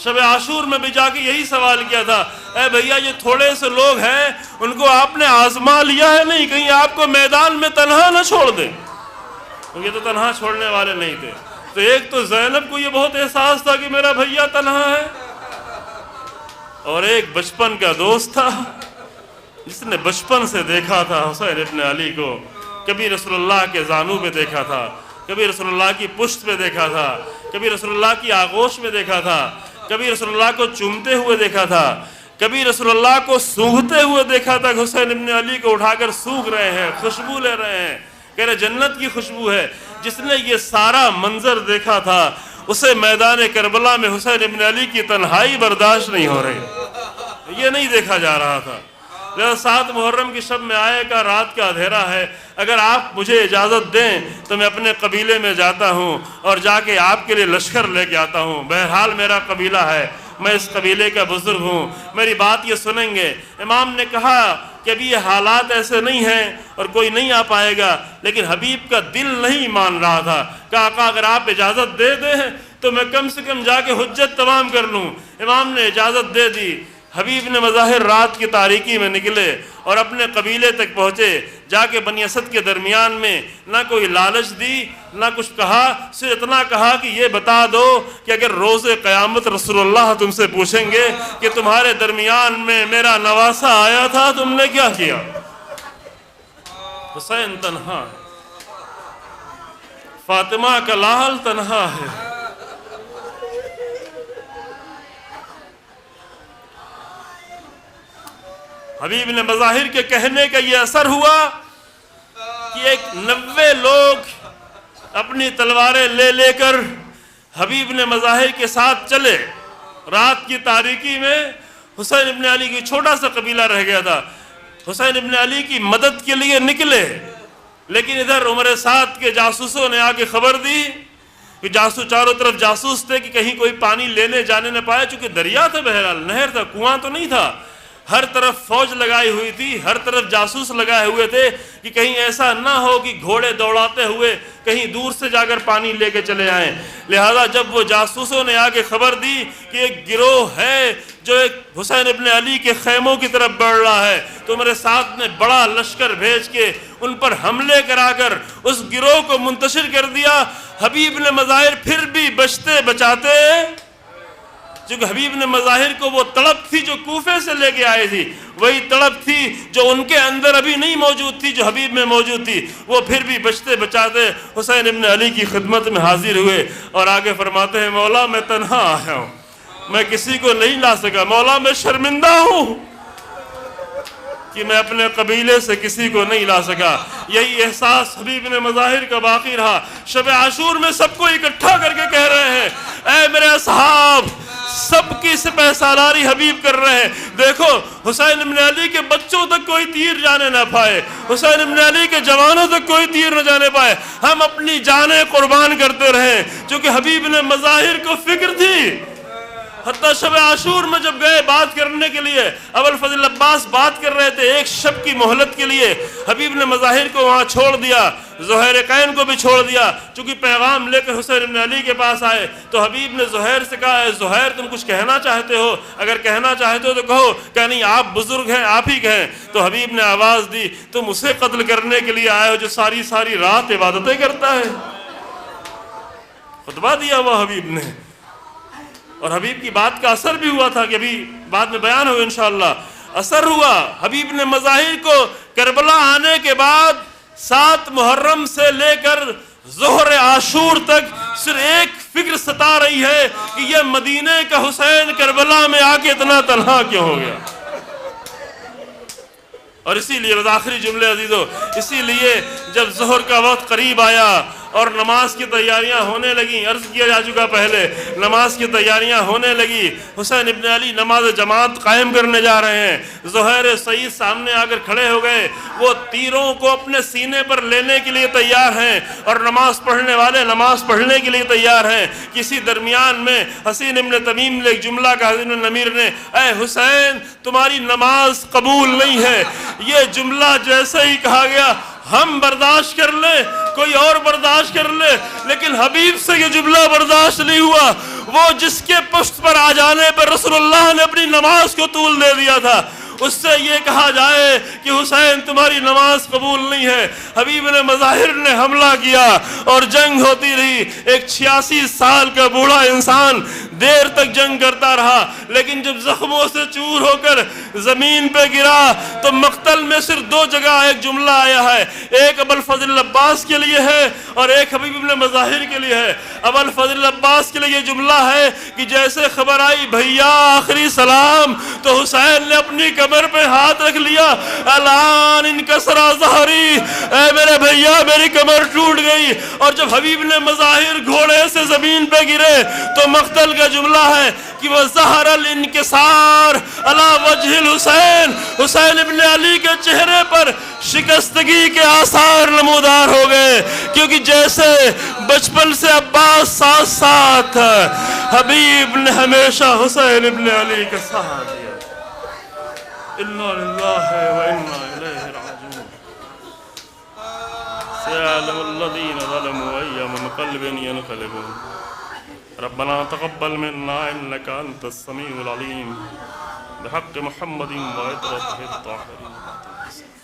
شب عاشور میں بھی جا کے یہی سوال کیا تھا، اے بھیا یہ تھوڑے سے لوگ ہیں، ان کو آپ نے آزما لیا ہے نہیں، کہیں آپ کو میدان میں تنہا نہ چھوڑ دیں، یہ تو تنہا چھوڑنے والے نہیں تھے۔ تو ایک تو زینب کو یہ بہت احساس تھا کہ میرا بھیا تنہا ہے، اور ایک بچپن کا دوست تھا جس نے بچپن سے دیکھا تھا حسین ابن علی کو، کبھی رسول اللہ کے زانو پہ دیکھا تھا، کبھی رسول اللہ کی پشت پہ دیکھا تھا، کبھی رسول اللہ کی آغوش میں دیکھا تھا، کبھی رسول اللہ کو چومتے ہوئے دیکھا تھا، کبھی رسول اللہ کو سونگھتے ہوئے دیکھا تھا کہ حسین ابن علی کو اٹھا کر سونگھ رہے ہیں، خوشبو لے رہے ہیں، کہہ رہے جنت کی خوشبو ہے۔ جس نے یہ سارا منظر دیکھا تھا اسے میدان کربلا میں حسین ابن علی کی تنہائی برداشت نہیں ہو رہی، یہ نہیں دیکھا جا رہا تھا۔ 7 محرم کی شب میں آئے کا رات کا اندھیرا ہے، اگر آپ مجھے اجازت دیں تو میں اپنے قبیلے میں جاتا ہوں اور جا کے آپ کے لیے لشکر لے کے آتا ہوں۔ بہرحال میرا قبیلہ ہے، میں اس قبیلے کا بزرگ ہوں، میری بات یہ سنیں گے۔ امام نے کہا کہ ابھی یہ حالات ایسے نہیں ہیں اور کوئی نہیں آ پائے گا، لیکن حبیب کا دل نہیں مان رہا تھا۔ کہا آقا اگر آپ اجازت دے دیں تو میں کم سے کم جا کے حجت تمام کر لوں۔ امام نے اجازت دے دی۔ حبیب نے مظاہر رات کی تاریکی میں نکلے اور اپنے قبیلے تک پہنچے، جا کے بنی اسد کے درمیان میں نہ کوئی لالچ دی نہ کچھ کہا، صرف اتنا کہا کہ یہ بتا دو کہ اگر روز قیامت رسول اللہ تم سے پوچھیں گے کہ تمہارے درمیان میں میرا نواسا آیا تھا تم نے کیا کیا؟ حسین تنہا ہے، فاطمہ کا لال تنہا ہے۔ حبیب نے مظاہر کے کہنے کا یہ اثر ہوا کہ ایک 90 لوگ اپنی تلواریں لے لے کر حبیب نے مظاہر کے ساتھ چلے۔ رات کی تاریکی میں حسین ابن علی کی چھوٹا سا قبیلہ رہ گیا تھا، حسین ابن علی کی مدد کے لیے نکلے، لیکن ادھر عمر سعد کے جاسوسوں نے آ کے خبر دی کہ جاسوس چاروں طرف جاسوس تھے کہ کہیں کوئی پانی لینے جانے نہ پائے، چونکہ دریا تھا، بہرحال نہر تھا، کنواں تو نہیں تھا، ہر طرف فوج لگائی ہوئی تھی، ہر طرف جاسوس لگائے ہوئے تھے کہ کہیں ایسا نہ ہو کہ گھوڑے دوڑاتے ہوئے کہیں دور سے جا کر پانی لے کے چلے آئیں۔ لہذا جب وہ جاسوسوں نے آگے خبر دی کہ ایک گروہ ہے جو ایک حسین ابن علی کے خیموں کی طرف بڑھ رہا ہے، تو میرے ساتھ نے بڑا لشکر بھیج کے ان پر حملے کرا کر اس گروہ کو منتشر کر دیا۔ حبیب نے مظاہر پھر بھی بچتے بچاتے چونکہ حبیب نے مظاہر کو وہ تڑپ تھی جو کوفے سے لے کے آئے تھی، وہی تڑپ تھی جو ان کے اندر ابھی نہیں موجود تھی، جو حبیب میں موجود تھی۔ وہ پھر بھی بچتے بچاتے حسین ابن علی کی خدمت میں حاضر ہوئے اور آگے فرماتے ہیں مولا میں تنہا آیا ہوں، میں کسی کو نہیں لا سکا، مولا میں شرمندہ ہوں کہ میں اپنے قبیلے سے کسی کو نہیں لا سکا۔ یہی احساس حبیب نے مظاہر کا باقی رہا۔ شب عاشور میں سب کو اکٹھا کر کے کہہ رہے ہیں اے میرے اصحاب، سب کی سپہ سالاری حبیب کر رہے ہیں، دیکھو حسین ابن علی کے بچوں تک کوئی تیر جانے نہ پائے، حسین ابن علی کے جوانوں تک کوئی تیر نہ جانے پائے، ہم اپنی جانیں قربان کرتے رہیں، چونکہ حبیب نے مظاہر کو فکر تھی۔ حتیٰ شب عاشور میں جب گئے بات کرنے کے لیے، ابوالفضل عباس بات کر رہے تھے ایک شب کی مہلت کے لیے، حبیب نے مظاہر کو وہاں چھوڑ دیا، زہیر قین کو بھی چھوڑ دیا، چونکہ پیغام لے کر حسین ابن علی کے پاس آئے تو حبیب نے زہیر سے کہا اے زہیر تم کچھ کہنا چاہتے ہو؟ اگر کہنا چاہتے ہو تو کہو، کہ نہیں آپ بزرگ ہیں آپ ہی کہیں۔ تو حبیب نے آواز دی تم اسے قتل کرنے کے لیے آئے ہو جو ساری ساری رات عبادتیں کرتا ہے؟ خطبہ دیا وہ حبیب نے، اور حبیب کی بات کا اثر بھی ہوا تھا کہ ابھی بعد میں بیان ہو انشاءاللہ۔ اثر ہوا، حبیب نے مظاہر کو کربلا آنے کے بعد 7 محرم سے لے کر ظہر عاشور تک صرف ایک فکر ستا رہی ہے کہ یہ مدینے کا حسین کربلا میں آ کے اتنا تنہا کیوں ہو گیا۔ اور اسی لیے آخری جملے عزیزو، اسی لیے جب ظہر کا وقت قریب آیا اور نماز کی تیاریاں ہونے لگیں، عرض کیا جا چکا پہلے، نماز کی تیاریاں ہونے لگی، حسین ابن علی نماز جماعت قائم کرنے جا رہے ہیں، زہیر سعید سامنے آ کر کھڑے ہو گئے، وہ تیروں کو اپنے سینے پر لینے کے لیے تیار ہیں اور نماز پڑھنے والے نماز پڑھنے کے لیے تیار ہیں۔ کسی درمیان میں حسین ابن تمیم نے ایک جملہ کہا، حسین ابن نمیر نے، اے حسین تمہاری نماز قبول نہیں ہے۔ یہ جملہ جیسے ہی کہا گیا ہم برداشت کر لیں، کوئی اور برداشت کر لے، لیکن حبیب سے یہ جملہ برداشت نہیں ہوا۔ وہ جس کے پشت پر آ جانے پر رسول اللہ نے اپنی نماز کو طول دے دیا تھا، اس سے یہ کہا جائے کہ حسین تمہاری نماز قبول نہیں ہے۔ حبیب نے مظاہر نے حملہ کیا اور جنگ ہوتی رہی، ایک 86 سال کا بوڑھا انسان دیر تک جنگ کرتا رہا، لیکن جب زخموں سے چور ہو کر زمین پہ گرا تو مقتل میں صرف 2 جگہ ایک جملہ آیا ہے، ایک ابوالفضل عباس کے لیے ہے اور ایک حبیب ابن مظاہر کے لیے ہے۔ ابوالفضل عباس کے لیے یہ جملہ ہے کہ جیسے خبر آئی بھیا آخری سلام، تو حسین نے اپنی کمر پہ ہاتھ رکھ لیا، الان انکسر ظہری، اے میرے بھیا میری کمر ٹوٹ گئی۔ اور جب حبیب نے مظاہر گھوڑے سے زمین پہ گرے تو مقتل کا جملہ ہے کہ وَظَهَرَ الْإِنْكِسَارُ عَلَى وَجْهِ الْحُسَيْن، حسین ابن علی کے چہرے پر شکستگی کے آثار نمودار ہو گئے، کیونکہ جیسے بچپن سے عباس ساتھ ساتھ تھا، حبیب نے ہمیشہ حسین ابن علی کا ساتھ دیا۔ اِنَّا لِلَّهِ وَإِنَّا إِلَيْهِ رَاجِعُونَ۔ سَيَعْلَمُ الَّذِينَ ظَلَمُوا أَيَّ مُنقَلِبٍ يَنقَلِبُونَ۔ ربنا تقبل منا إنك أنت السميع العليم بحق محمد وعترته الطاهرين۔